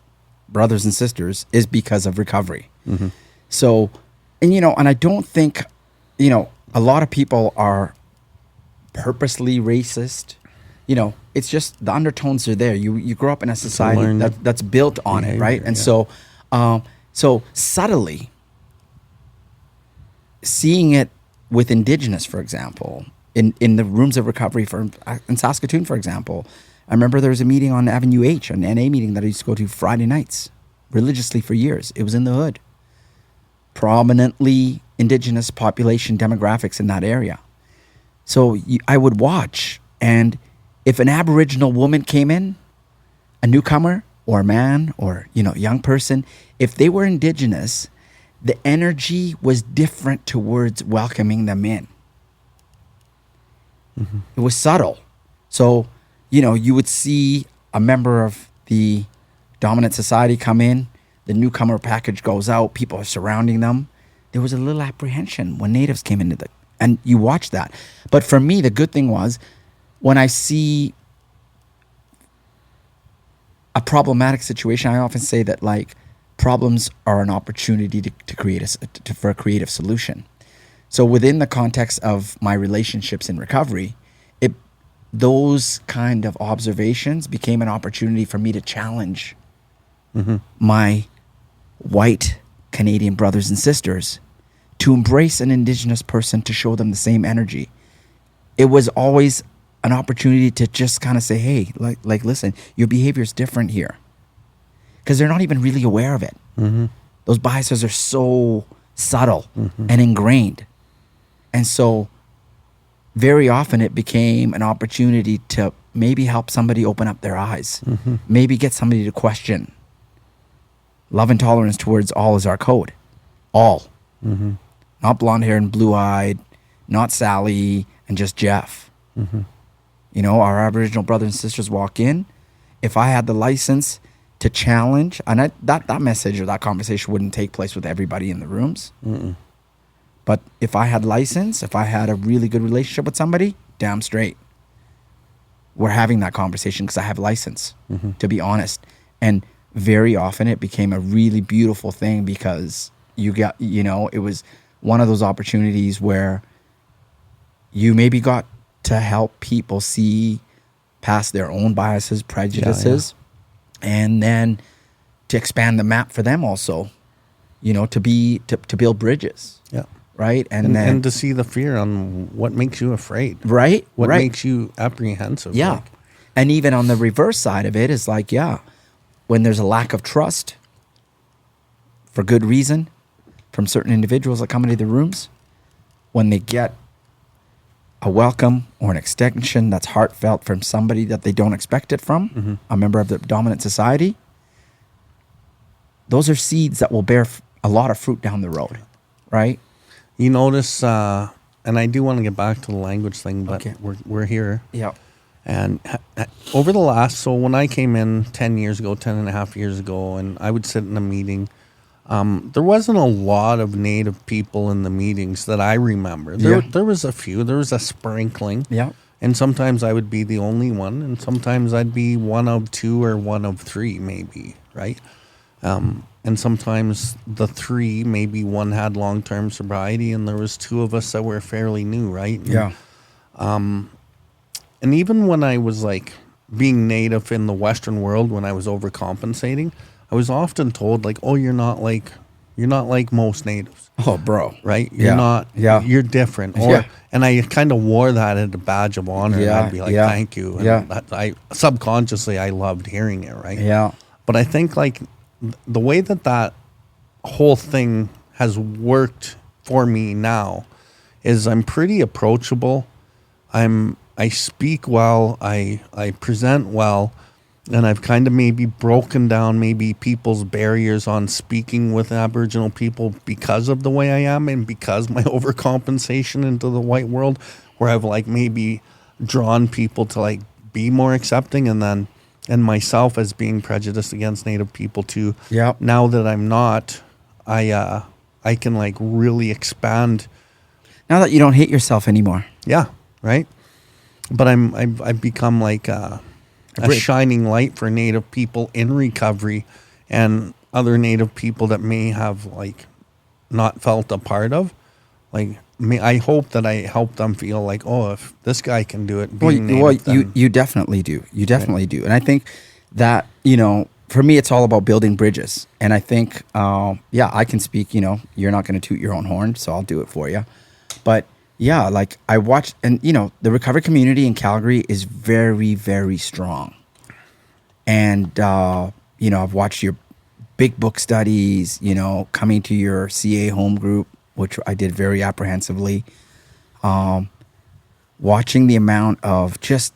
brothers and sisters is because of recovery. So, and I don't think, a lot of people are purposely racist. It's just the undertones are there. You grow up in a society that's built on it, right? And so subtly seeing it with Indigenous, for example, in the rooms of recovery in Saskatoon, for example, I remember there was a meeting on Avenue H, an NA meeting that I used to go to Friday nights religiously for years. It was in the hood. Prominently Indigenous population demographics in that area. So I would watch, and if an Aboriginal woman came in, a newcomer or a man or, young person, if they were Indigenous, the energy was different towards welcoming them in. It was subtle. So, you would see a member of the dominant society come in, the newcomer package goes out, people are surrounding them. There was a little apprehension when Natives came into and you watch that. But for me, the good thing was when I see a problematic situation, I often say that problems are an opportunity to create for a creative solution. So within the context of my relationships in recovery, those kind of observations became an opportunity for me to challenge my white Canadian brothers and sisters to embrace an Indigenous person, to show them the same energy. It was always an opportunity to just kind of say, hey, listen, your behavior is different here. Because they're not even really aware of it. Those biases are so subtle and ingrained. And so very often it became an opportunity to maybe help somebody open up their eyes, maybe get somebody to question. Love and tolerance towards all is our code. All. Not blonde hair and blue eyed, not Sally and just Jeff. Our Aboriginal brothers and sisters walk in. If I had the license to challenge, and that message or that conversation wouldn't take place with everybody in the rooms. But if I had license, if I had a really good relationship with somebody, damn straight, we're having that conversation because I have license, to be honest. And very often it became a really beautiful thing because it was one of those opportunities where you maybe got to help people see past their own biases, prejudices, and then to expand the map for them also, to build bridges. Yeah. Right. And to see the fear on what makes you afraid. Right. What makes you apprehensive. Yeah. And even on the reverse side of it is when there's a lack of trust for good reason from certain individuals that come into the rooms, when they get a welcome or an extension that's heartfelt from somebody that they don't expect it from, a member of the dominant society, those are seeds that will bear a lot of fruit down the road, right? You notice, and I do want to get back to the language thing, but we're here. Yeah. And over so when I came in 10 and a half years ago, and I would sit in a meeting, There wasn't a lot of Native people in the meetings that I remember. There was a few. There was a sprinkling. Yeah. And sometimes I would be the only one, and sometimes I'd be one of two or one of three, maybe, right? And sometimes the three, maybe one had long-term sobriety, and there was two of us that were fairly new, right? Yeah. And even when I was like being Native in the Western world, when I was overcompensating, I was often told like, "Oh, you're not like most Natives." Oh, bro. Right? You're not. Yeah. You're different. And I kind of wore that as a badge of honor. Yeah. And I'd be like, "Thank you." And I subconsciously I loved hearing it. Right? Yeah. But I think like the way that whole thing has worked for me now is I'm pretty approachable. I speak well. I present well. And I've kind of maybe broken down maybe people's barriers on speaking with Aboriginal people because of the way I am and because my overcompensation into the white world, where I've like maybe drawn people to like be more accepting, and myself as being prejudiced against Native people too. Yeah. Now that I'm not, I can like really expand. Now that you don't hate yourself anymore. Yeah. Right. But I've become like a shining light for Native people in recovery and other Native people that may have like not felt a part of. Like I hope that I help them feel like, oh, if this guy can do it, being Native, you definitely do. You definitely do. And I think that, for me, it's all about building bridges. And I think, I can speak, you're not going to toot your own horn, so I'll do it for you. But yeah, like I watched, and the recovery community in Calgary is very, very strong. And, I've watched your big book studies, coming to your CA home group, which I did very apprehensively. Watching the amount of just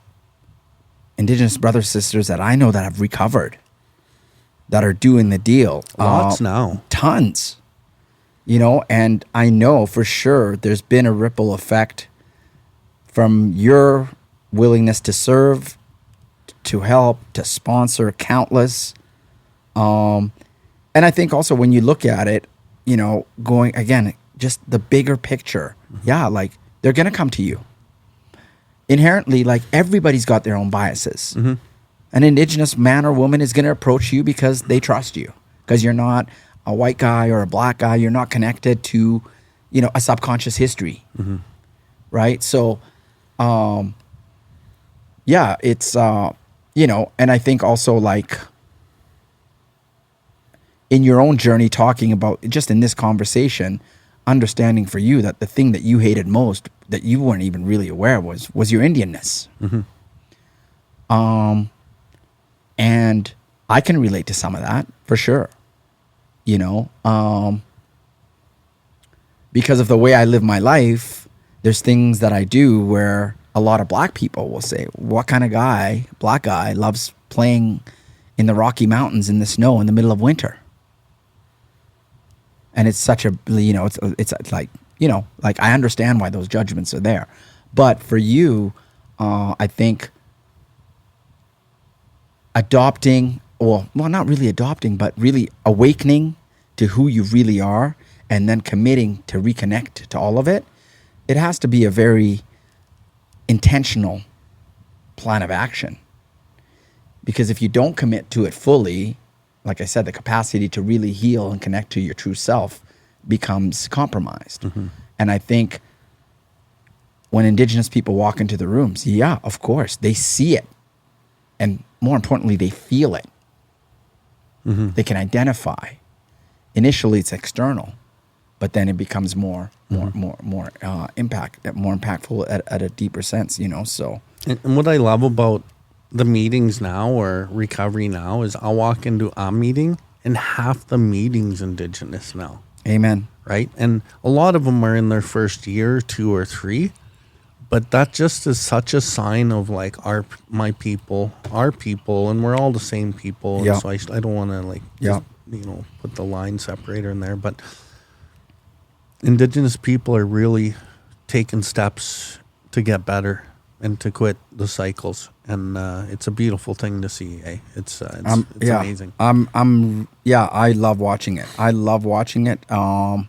Indigenous brothers, sisters that I know that have recovered, that are doing the deal. Lots now. Tons. And I know for sure there's been a ripple effect from your willingness to serve, to help, to sponsor countless. And I think also when you look at it, going again, just the bigger picture. Yeah, like they're going to come to you. Inherently, like everybody's got their own biases. Mm-hmm. An Indigenous man or woman is going to approach you because they trust you, because you're not a white guy or a black guy. You're not connected to, a subconscious history. Mm-hmm. Right. So, it's, and I think also like in your own journey, talking about just in this conversation, understanding for you that the thing that you hated most that you weren't even really aware was your Indianness. Mm-hmm. And I can relate to some of that for sure. Because of the way I live my life, there's things that I do where a lot of black people will say, what kind of guy, black guy, loves playing in the Rocky Mountains in the snow in the middle of winter? And it's such a, it's like, like I understand why those judgments are there. But for you, I think adopting, well, not really adopting, but really awakening to who you really are and then committing to reconnect to all of it, it has to be a very intentional plan of action. Because if you don't commit to it fully, like I said, the capacity to really heal and connect to your true self becomes compromised. Mm-hmm. And I think when Indigenous people walk into the rooms, yeah, of course, they see it. And more importantly, they feel it. Mm-hmm. They can identify. Initially, it's external, but then it becomes more impactful at a deeper sense, So, and what I love about the meetings now or recovery now is I'll walk into a meeting and half the meeting's Indigenous now. Amen. Right? And a lot of them are in their first year, 2 or 3. But that just is such a sign of like our people, and we're all the same people. Yeah. And so I don't want to like, just, put the line separator in there. But Indigenous people are really taking steps to get better. and to quit the cycles. And it's a beautiful thing to see. Eh? It's yeah, amazing. I love watching it. I love watching it. And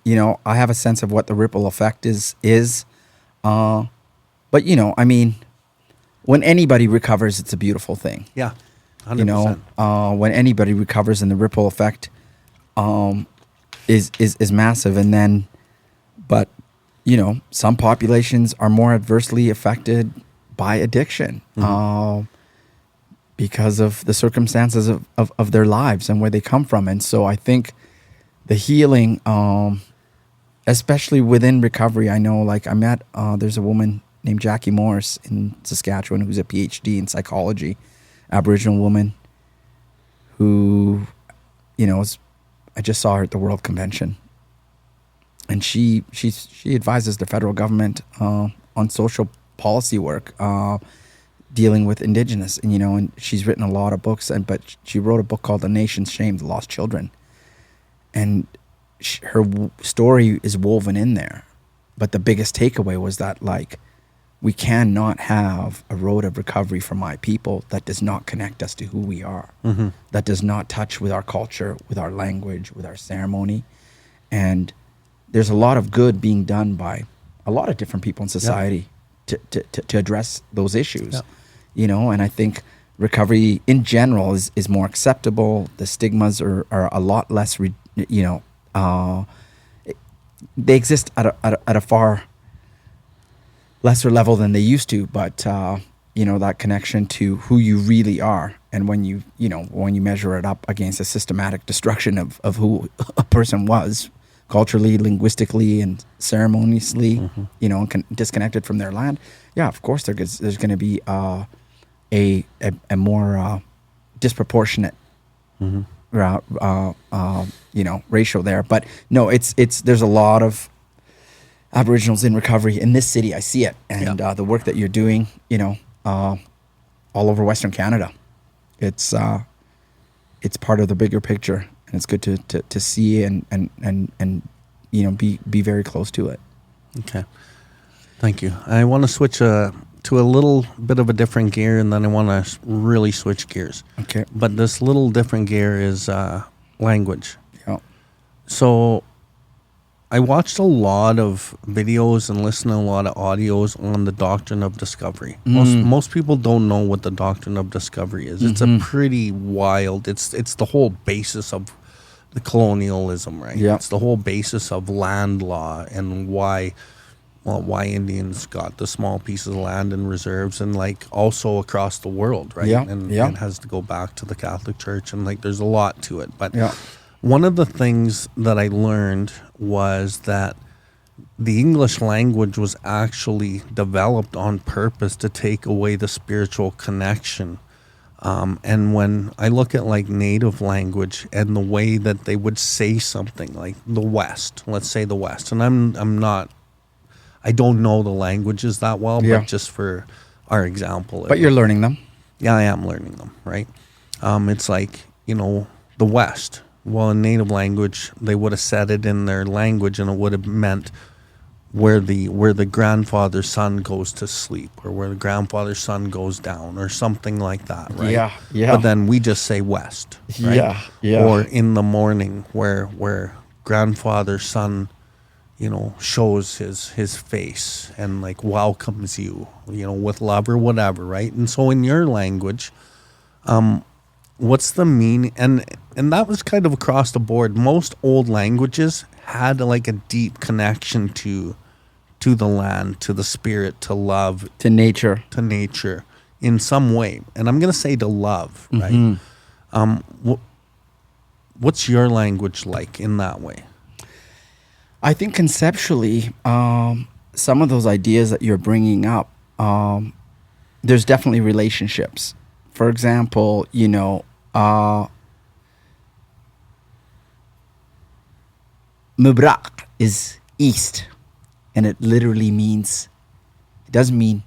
you know, I have a sense of what the ripple effect is. But you know, I mean, when anybody recovers, it's a beautiful thing. Yeah, 100%. You know, when anybody recovers, and the ripple effect is massive. And then, but you know, some populations are more adversely affected by addiction because of the circumstances of their lives and where they come from. And so I think the healing, especially within recovery, I know, like I met, there's a woman named Jackie Morris in Saskatchewan who's a PhD in psychology, Aboriginal woman who, you know, I just saw her at the World Convention. And she advises the federal government on social policy work, dealing with Indigenous, and you know, and she's written a lot of books. But she wrote a book called "The Nation's Shame: The Lost Children," and her story is woven in there. But the biggest takeaway was that, like, we cannot have a road of recovery for my people that does not connect us to who we are, that does not touch with our culture, with our language, with our ceremony, and there's a lot of good being done by a lot of different people in society to address those issues, you know. And I think recovery in general is more acceptable. The stigmas are a lot less, you know, they exist at a far lesser level than they used to. But you know, that connection to who you really are, and when you measure it up against a systematic destruction of who a person was, culturally, linguistically, and ceremoniously, you know, disconnected from their land. Yeah, of course, there's going to be a more disproportionate, you know, ratio there. But no, there's a lot of Aboriginals in recovery in this city. I see it, and the work that you're doing, you know, all over Western Canada, it's part of the bigger picture. And it's good to see and you know, be very close to it. Okay, thank you. I want to switch to a little bit of a different gear, and then I want to really switch gears. Okay. But this little different gear is language. Yeah. So I watched a lot of videos and listened to a lot of audios on the doctrine of discovery. Most people don't know what the doctrine of discovery is. It's a pretty wild. It's the whole basis of the colonialism, right? Yeah. It's the whole basis of land law and why Indians got the small pieces of land and reserves, and like also across the world, right? Yeah. And Yeah. it has to go back to the Catholic Church, and like there's a lot to it. But Yeah. one of the things that I learned was that the English language was actually developed on purpose to take away the spiritual connection. And when I look at like native language and the way that they would say something like the West, let's say the West, and I don't know the languages that well, but just for our example. But you're learning them. Yeah, I am learning them, right? It's like, you know, the West. Well, in native language, they would have said it in their language, and it would have meant where the grandfather's son goes to sleep, or where the grandfather's son goes down, or something like that, right? Yeah, yeah. But then we just say West, right? Yeah, yeah. Or in the morning, where grandfather's son, you know, shows his face and like welcomes you, you know, with love or whatever, right? And so in your language, what's the meaning? And that was kind of across the board. Most old languages had like a deep connection to the land, to the spirit, to love, to nature in some way. And I'm going to say to love, right? What's your language like in that way? I think conceptually, some of those ideas that you're bringing up, there's definitely relationships. For example, you know, Mubrak is east, and it literally means, it doesn't mean,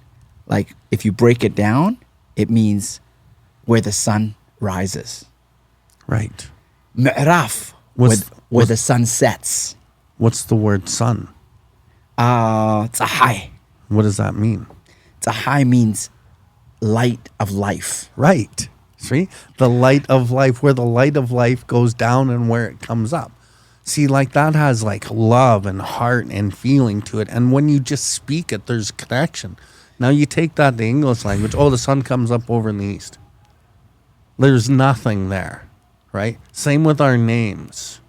like, if you break it down, it means where the sun rises. Right. Mi'raf, where the sun sets. What's the word sun? It's a high. What does that mean? It's a high means light of life. Right. See? The light of life, where the light of life goes down and where it comes up. See, like that has like love and heart and feeling to it. And when you just speak it, there's connection. Now you take that to English language. Oh, the sun comes up over in the east. There's nothing there, right? Same with our names.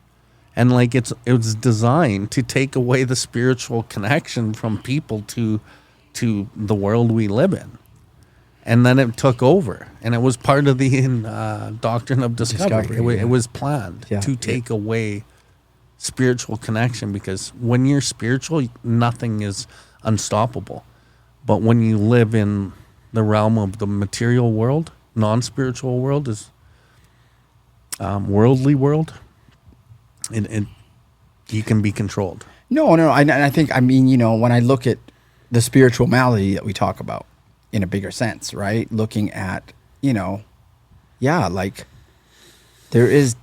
And like it was designed to take away the spiritual connection from people to the world we live in. And then it took over. And it was part of the doctrine of discovery. It was planned to take away spiritual connection, because when you're spiritual, nothing is unstoppable. But when you live in the realm of the material world, non-spiritual world is worldly world, you can be controlled. No. I think, I mean, when I look at the spiritual malady that we talk about in a bigger sense, right? Looking at, like there is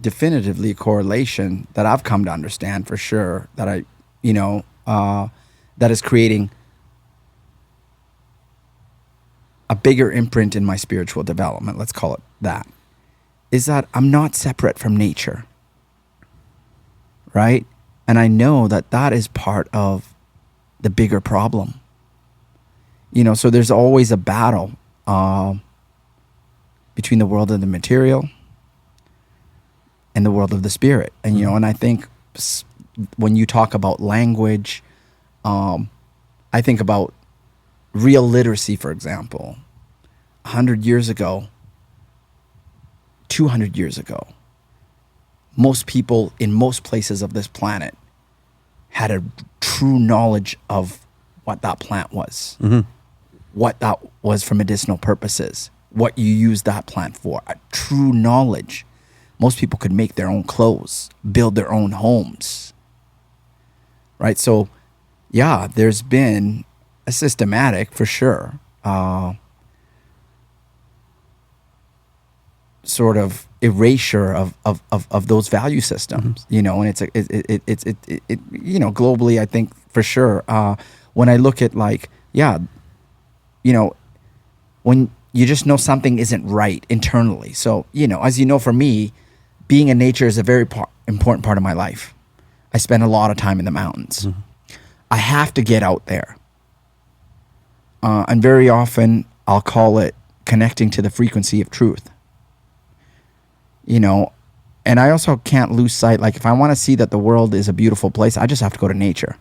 definitively a correlation that I've come to understand for sure, that that is creating a bigger imprint in my spiritual development, let's call it that, is that I'm not separate from nature, right? And I know that that is part of the bigger problem. So there's always a battle between the world of the material and the world of the spirit. And, and I think when you talk about language, I think about real literacy, for example. 100 years ago, 200 years ago, most people in most places of this planet had a true knowledge of what that plant was, what that was for medicinal purposes, what you use that plant for, a true knowledge. Most people could make their own clothes, build their own homes, right? So, yeah, there's been a systematic, for sure, sort of erasure of those value systems, and it's globally, I think, for sure. When I look at when you just know something isn't right internally. So, as you know, for me, being in nature is a very important part of my life. I spend a lot of time in the mountains. I have to get out there. And very often I'll call it connecting to the frequency of truth. And I also can't lose sight. Like, if I want to see that the world is a beautiful place, I just have to go to nature.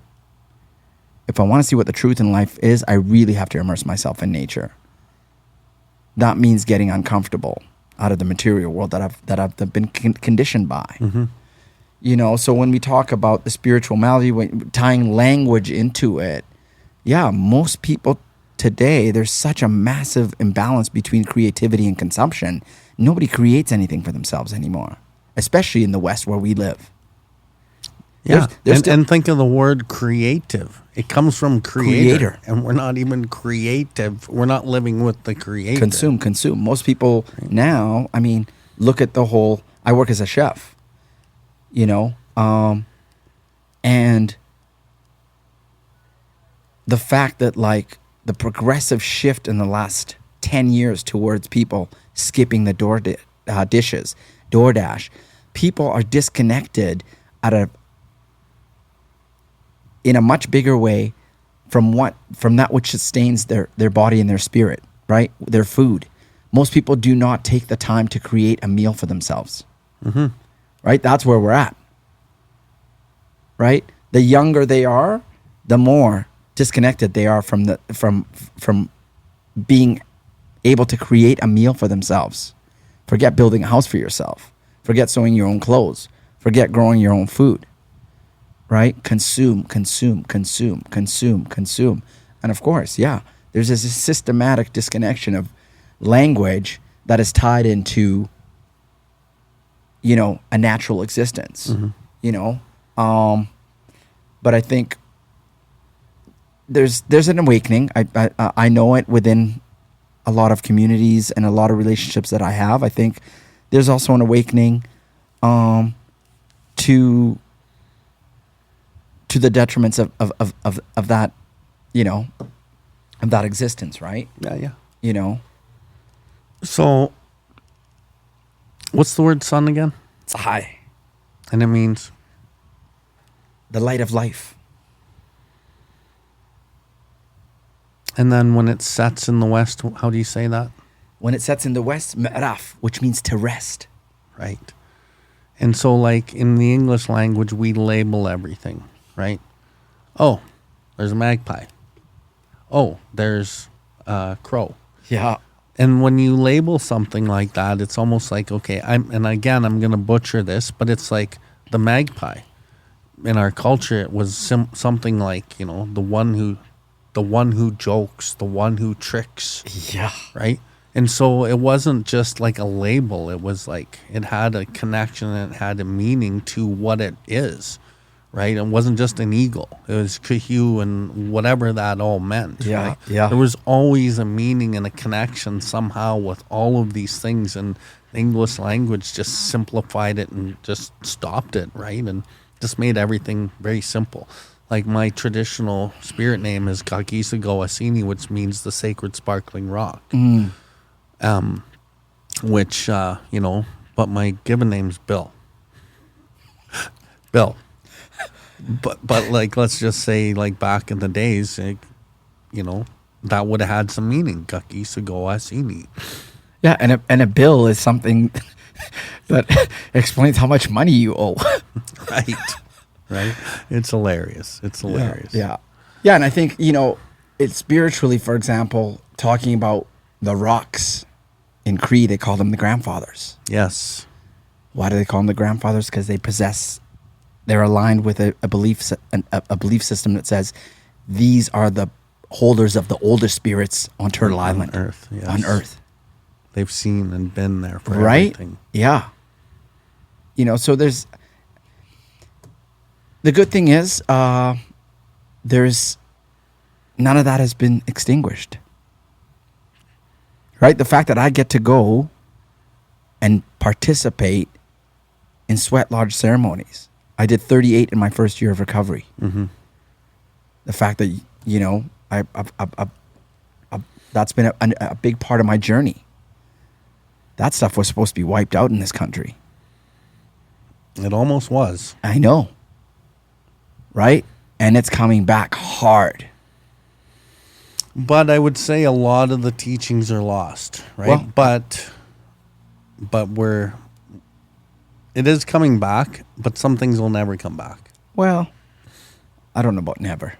If I want to see what the truth in life is, I really have to immerse myself in nature. That means getting uncomfortable out of the material world that I've been conditioned by. So when we talk about the spiritual malady, tying language into it, most people today, there's such a massive imbalance between creativity and consumption. Nobody creates anything for themselves anymore, especially in the West where we live. And think of the word creative. It comes from creator. And we're not even creative. We're not living with the creator. Consume. Most people now, I mean, look at the whole, I work as a chef, and the fact that like the progressive shift in the last 10 years towards people skipping the DoorDash, people are disconnected in a much bigger way from that which sustains their body and their spirit, right? Their food. Most people do not take the time to create a meal for themselves, right? That's where we're at, right? The younger they are, the more disconnected they are from being able to create a meal for themselves. Forget building a house for yourself. Forget sewing your own clothes. Forget growing your own food. Right? Consume. And of course, there's this systematic disconnection of language that is tied into, a natural existence, but I think there's an awakening. I know it within a lot of communities and a lot of relationships that I have. I think there's also an awakening to to the detriments of that, of that existence, right? Yeah. So, what's the word sun again? It's a high, And it means the light of life. and then when it sets in the west, how do you say that? When it sets in the west, me'raf, which means to rest. Right. And so, like in the English language, we label everything, right? Oh, there's a magpie. Oh, there's a crow. Yeah. And when you label something like that, it's almost like, okay, I'm going to butcher this, but it's like the magpie. In our culture, it was something like, the one who jokes, the one who tricks. Yeah. Right? And so it wasn't just like a label. It was like it had a connection and it had a meaning to what it is, right? It wasn't just an eagle. It was Kahu and whatever that all meant. Yeah, right? yeah. There was always a meaning and a connection somehow with all of these things, and the English language just simplified it and just stopped it, right? And just made everything very simple. Like my traditional spirit name is Kagisago Asini, which means the sacred sparkling rock. Which, but my given name's Bill. Bill. But like, let's just say, like, back in the days, like, that would have had some meaning. Kagisago Asini. Yeah, and a bill is something that explains how much money you owe. Right. Right. It's hilarious. Yeah. Yeah, and I think, it's spiritually, for example, talking about the rocks in Cree, they call them the grandfathers. Yes. Why do they call them the grandfathers? Because they're aligned with a belief system that says these are the holders of the older spirits on Turtle Island. On Earth, yes. On Earth. They've seen and been there for right? everything. Yeah. So there's... The good thing is, there's... None of that has been extinguished. Right? The fact that I get to go and participate in sweat lodge ceremonies. I did 38 in my first year of recovery. Mm-hmm. The fact that, that's been a big part of my journey. That stuff was supposed to be wiped out in this country. It almost was. I know. Right? And it's coming back hard. But I would say a lot of the teachings are lost, right? Well, but it is coming back, but some things will never come back. Well, I don't know about never.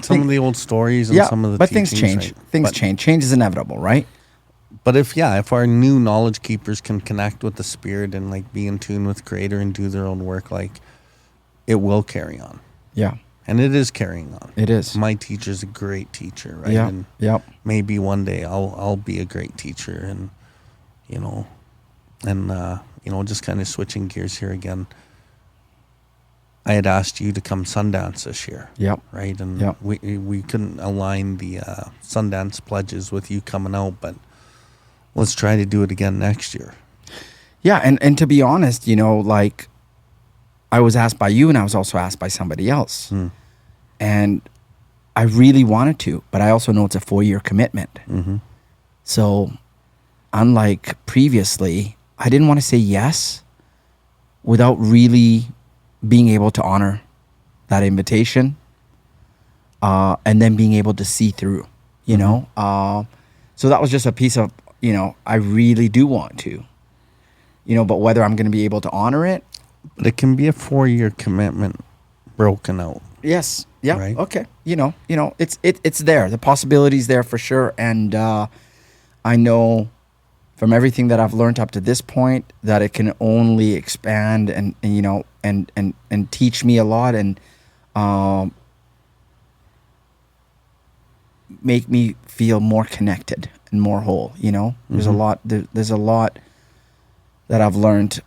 Some of the old stories and some of the but teachings, things change. right? Things change. Change is inevitable, right? But if our new knowledge keepers can connect with the spirit and like be in tune with Creator and do their own work, like it will carry on. Yeah. And it is carrying on. It is. My teacher's a great teacher, right? Yeah. And Yep. maybe one day I'll be a great teacher, and just kind of switching gears here again. I had asked you to come Sundance this year. Yep. Right? And Yep. we couldn't align the Sundance pledges with you coming out, but let's try to do it again next year. Yeah, and to be honest, like I was asked by you and I was also asked by somebody else. And I really wanted to, but I also know it's a 4-year commitment. Mm-hmm. So unlike previously, I didn't want to say yes without really being able to honor that invitation, and then being able to see through, so that was just a piece of, I really do want to, but whether I'm going to be able to honor it. But it can be a 4-year commitment broken out. Yes. Yeah. Right? Okay. It's there. The possibility's there for sure. And I know from everything that I've learned up to this point that it can only expand and teach me a lot and make me feel more connected and more whole. There's a lot. There's a lot that I've learned.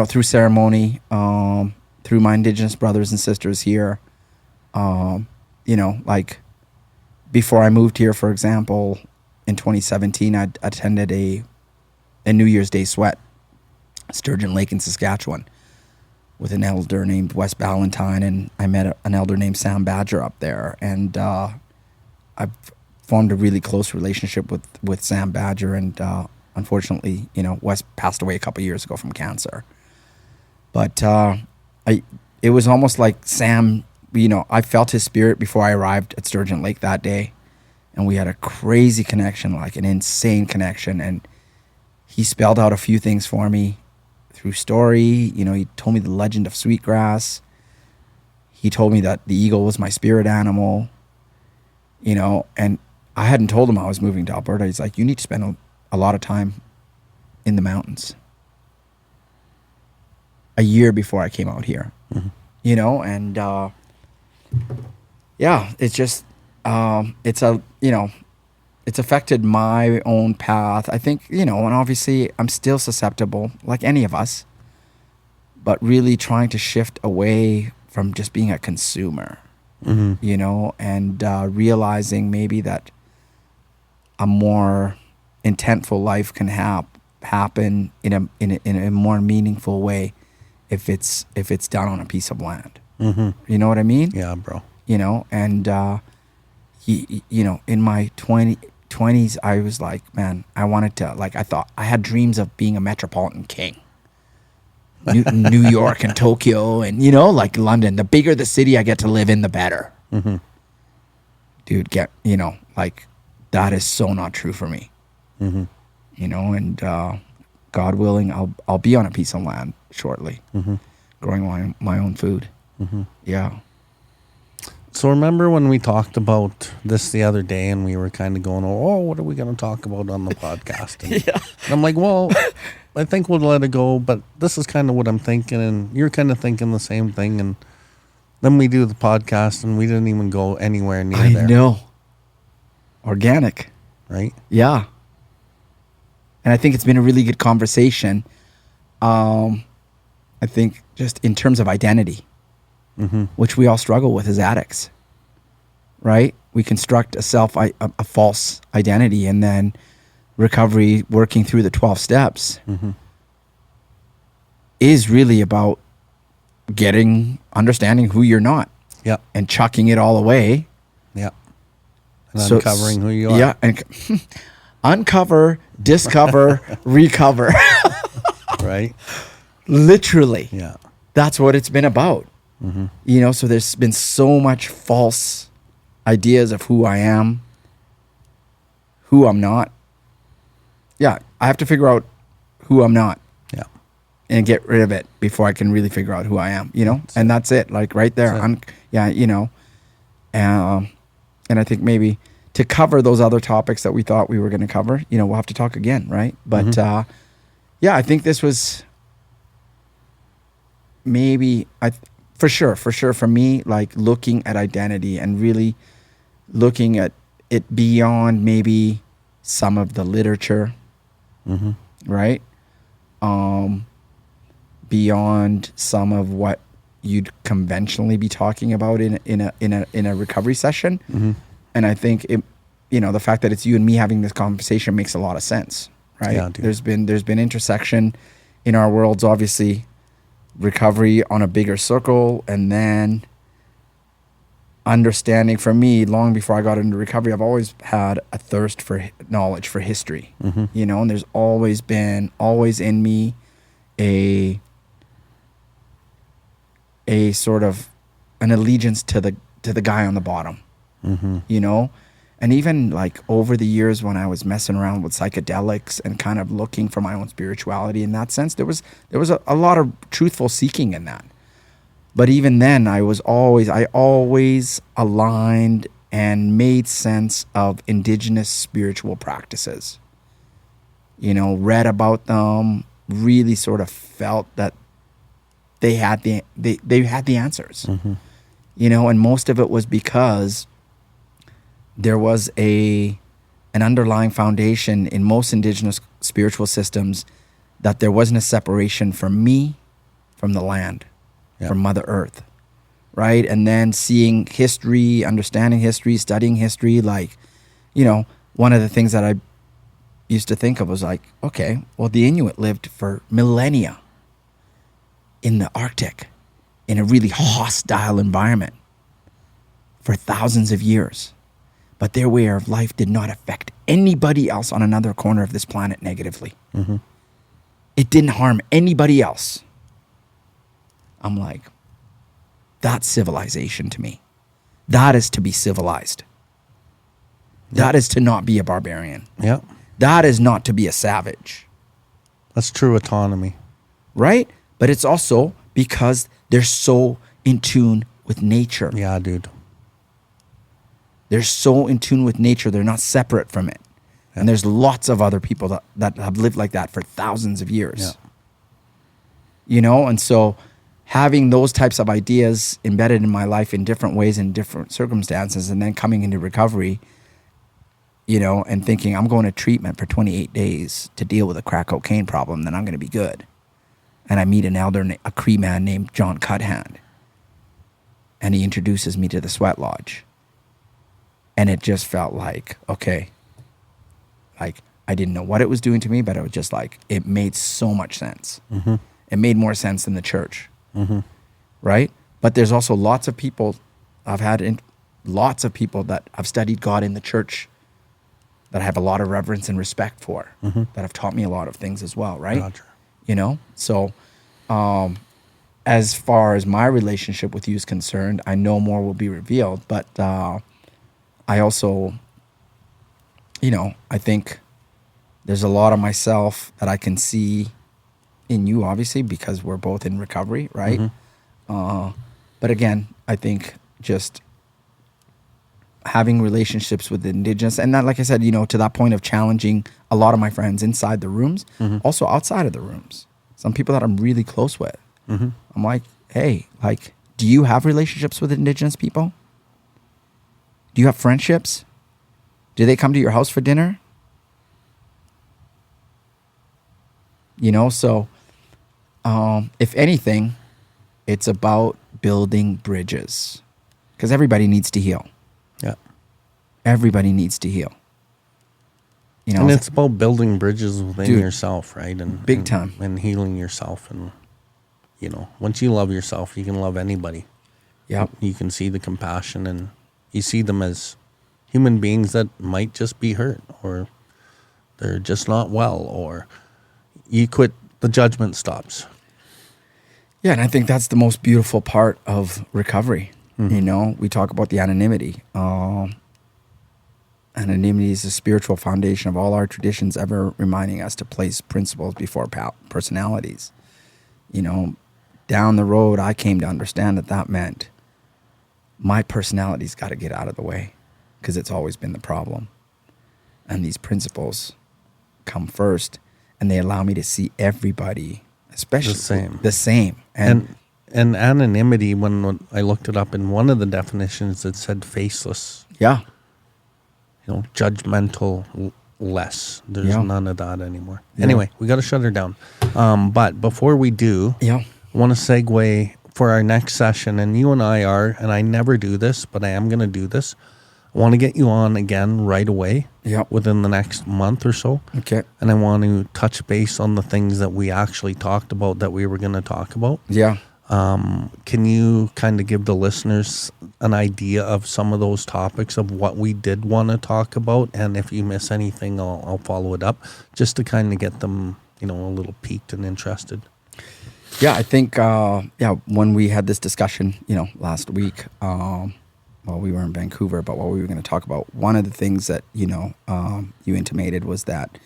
Through ceremony, through my Indigenous brothers and sisters here, like before I moved here, for example, in 2017, I attended a New Year's Day sweat, Sturgeon Lake in Saskatchewan. with an elder named Wes Ballantyne, and I met an elder named Sam Badger up there, and I've formed a really close relationship with Sam Badger, and unfortunately, Wes passed away a couple years ago from cancer. But it was almost like Sam, I felt his spirit before I arrived at Sturgeon Lake that day, and we had a crazy connection, like an insane connection, and he spelled out a few things for me through story. He told me the legend of Sweetgrass. He told me that the eagle was my spirit animal, and I hadn't told him I was moving to Alberta. He's like, you need to spend a lot of time in the mountains. A year before I came out here, and it's just, it's affected my own path. I think, and obviously I'm still susceptible, like any of us, but really trying to shift away from just being a consumer, and realizing maybe that a more intentful life can happen in a more meaningful way if it's done on a piece of land. You know what I mean? Yeah, bro. And in my 20s, I was like, man, I wanted to, I thought I had dreams of being a metropolitan king. New York and Tokyo and, like London. The bigger the city I get to live in, the better. Dude, that is so not true for me. And God willing, I'll be on a piece of land shortly, growing my own food. Yeah. So remember when we talked about this the other day, and we were kind of going, oh, what are we going to talk about on the podcast? And, and I'm like, well, I think we'll let it go, but this is kind of what I'm thinking, and you're kind of thinking the same thing. And then we do the podcast, and we didn't even go anywhere near there. I know. Organic. Right? Yeah. And I think it's been a really good conversation. I think just in terms of identity, which we all struggle with as addicts, right? We construct a false identity, and then recovery, working through the 12 steps, is really about understanding who you're not, and chucking it all away, and uncovering who you are. Yeah, and uncover, discover, recover. Right? Literally. Yeah. That's what it's been about. So there's been so much false ideas of who I am, who I'm not. Yeah, I have to figure out who I'm not. Yeah. And get rid of it before I can really figure out who I am, and that's it, like right there. And I think maybe to cover those other topics that we thought we were going to cover, we'll have to talk again, right? But I think this was maybe, for sure for me, like looking at identity and really looking at it beyond maybe some of the literature, right? Beyond some of what you'd conventionally be talking about in a recovery session. And I think it, the fact that it's you and me having this conversation makes a lot of sense, right? Yeah, there's been intersection in our worlds, obviously, recovery on a bigger circle, and then understanding. For me, long before I got into recovery, I've always had a thirst for knowledge, for history, and there's always in me a sort of an allegiance to the guy on the bottom. And even like over the years when I was messing around with psychedelics and kind of looking for my own spirituality in that sense, there was a lot of truthful seeking in that. But even then, I always aligned and made sense of Indigenous spiritual practices. Read about them, really sort of felt that they had the answers. And most of it was because there was an underlying foundation in most Indigenous spiritual systems that there wasn't a separation from me, from the land, from Mother Earth, right? And then seeing history, understanding history, studying history, one of the things that I used to think of was okay, well, the Inuit lived for millennia in the Arctic. in a really hostile environment for thousands of years. But their way of life did not affect anybody else on another corner of this planet negatively. Mm-hmm. It didn't harm anybody else. I'm like, that's civilization to me. That is to be civilized. That is to not be a barbarian. Yeah. That is not to be a savage. That's true autonomy. Right? But it's also because they're so in tune with nature. Yeah, dude. They're so in tune with nature. They're not separate from it. Yeah. And there's lots of other people that have lived like that for thousands of years. Yeah. You know, and so having those types of ideas embedded in my life in different ways, in different circumstances, and then coming into recovery, you know, and thinking I'm going to treatment for 28 days to deal with a crack cocaine problem, then I'm going to be good. And I meet an elder, a Cree man named John Cuthand. And he introduces me to the Sweat Lodge. And it just felt like, okay, like I didn't know what it was doing to me, but it was just like, it made so much sense. Mm-hmm. It made more sense than the church. Mm-hmm. Right? But there's also lots of people, lots of people that have studied God in the church that I have a lot of reverence and respect for, that have taught me a lot of things as well, right? Roger. You know? So as far as my relationship with you is concerned, I know more will be revealed, but I also, you know, I think there's a lot of myself that I can see in you, obviously, because we're both in recovery, right? Mm-hmm. But again, I think just having relationships with the Indigenous, and that, like I said, you know, to that point of challenging a lot of my friends inside the rooms, also outside of the rooms. Some people that I'm really close with. I'm like, hey, like, do you have relationships with Indigenous people? Do you have friendships? Do they come to your house for dinner? You know, so if anything, it's about building bridges, because everybody needs to heal. Yeah. Everybody needs to heal. You know, and it's about building bridges within yourself, right? And big time. And healing yourself. And, you know, once you love yourself, you can love anybody. Yeah. You can see the compassion, and you see them as human beings that might just be hurt, or they're just not well, or you quit, the judgment stops. Yeah, and I think that's the most beautiful part of recovery. You know, we talk about the anonymity. Anonymity is the spiritual foundation of all our traditions, ever reminding us to place principles before personalities. You know, down the road, I came to understand that meant my personality's got to get out of the way, because it's always been the problem. And these principles come first, and they allow me to see everybody, especially the same. And anonymity, when I looked it up in one of the definitions, it said faceless. Yeah. You know, judgmental less. There's none of that anymore. Yeah. Anyway, we got to shut her down. But before we do, I want to segue for our next session. And you and I are, and I never do this, but I am going to do this. I want to get you on again right away. Within the next month or so. Okay. And I want to touch base on the things that we actually talked about that we were going to talk about. Yeah. Can you kind of give the listeners an idea of some of those topics of what we did want to talk about? And if you miss anything, I'll follow it up, just to kind of get them, you know, a little piqued and interested. Yeah, I think, when we had this discussion, you know, last week, while we were in Vancouver about what we were going to talk about, one of the things that, you know, you intimated was that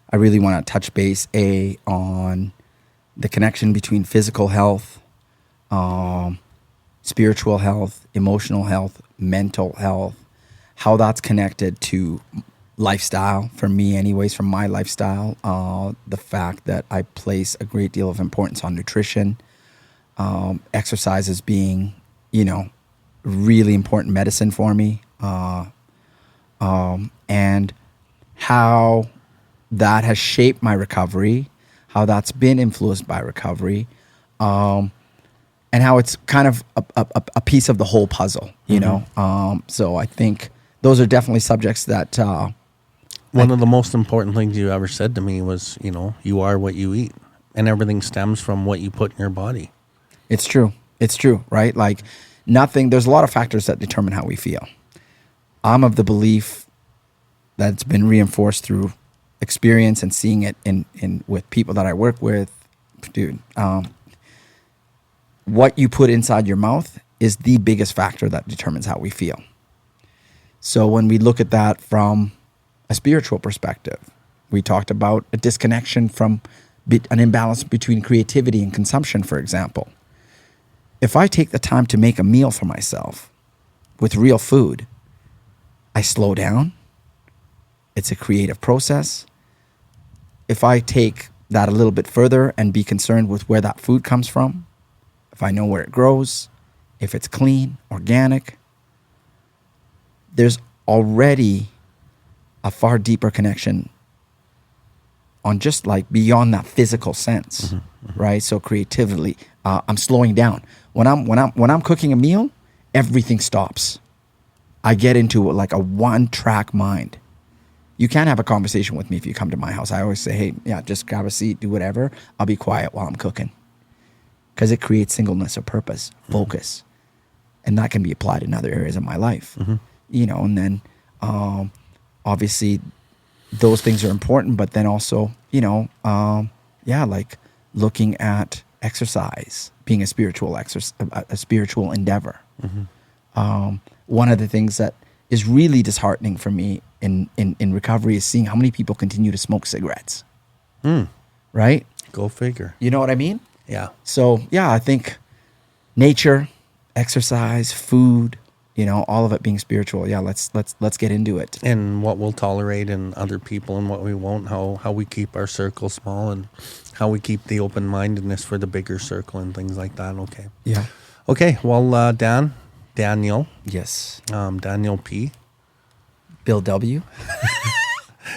I really want to touch base, on the connection between physical health, spiritual health, emotional health, mental health, how that's connected to lifestyle, for me anyways, from my lifestyle, the fact that I place a great deal of importance on nutrition, exercise as being, you know, really important medicine for me, and how that has shaped my recovery, how that's been influenced by recovery, and how it's kind of a piece of the whole puzzle, you know? So I think those are definitely subjects that... One of the most important things you ever said to me was, you know, you are what you eat, and everything stems from what you put in your body. It's true. It's true, right? Like there's a lot of factors that determine how we feel. I'm of the belief that's been reinforced through experience and seeing it in with people that I work with. Dude, what you put inside your mouth is the biggest factor that determines how we feel. So when we look at that from a spiritual perspective, we talked about a disconnection from an imbalance between creativity and consumption, for example. If I take the time to make a meal for myself with real food, I slow down. It's a creative process. If I take that a little bit further and be concerned with where that food comes from, if I know where it grows, if it's clean, organic, there's already a far deeper connection on just like beyond that physical sense, right? So creatively, I'm slowing down. When I'm cooking a meal, everything stops. I get into like a one-track mind. You can't have a conversation with me if you come to my house. I always say, hey, yeah, just grab a seat, do whatever. I'll be quiet while I'm cooking. Because it creates singleness of purpose, focus. And that can be applied in other areas of my life. You know, and then obviously those things are important, but then also, you know, like looking at exercise, being a spiritual endeavor. One of the things that is really disheartening for me in recovery is seeing how many people continue to smoke cigarettes. Right? Go figure. You know what I mean? Yeah. So yeah, I think nature, exercise, food, you know, all of it being spiritual. Yeah, let's get into it. And what we'll tolerate in other people and what we won't, how we keep our circle small and how we keep the open-mindedness for the bigger circle and things like that. Okay. Yeah. Okay. Well, Daniel. Yes. Daniel P. Bill W.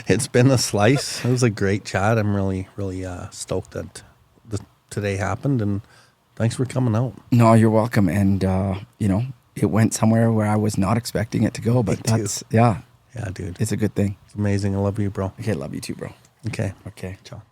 It's been a slice. It was a great chat. I'm really, really stoked that today happened, and thanks for coming out. No, you're welcome. And, you know, it went somewhere where I was not expecting it to go, but that's, yeah. Yeah, dude. It's a good thing. It's amazing. I love you, bro. Okay, love you too, bro. Okay. Okay. Ciao.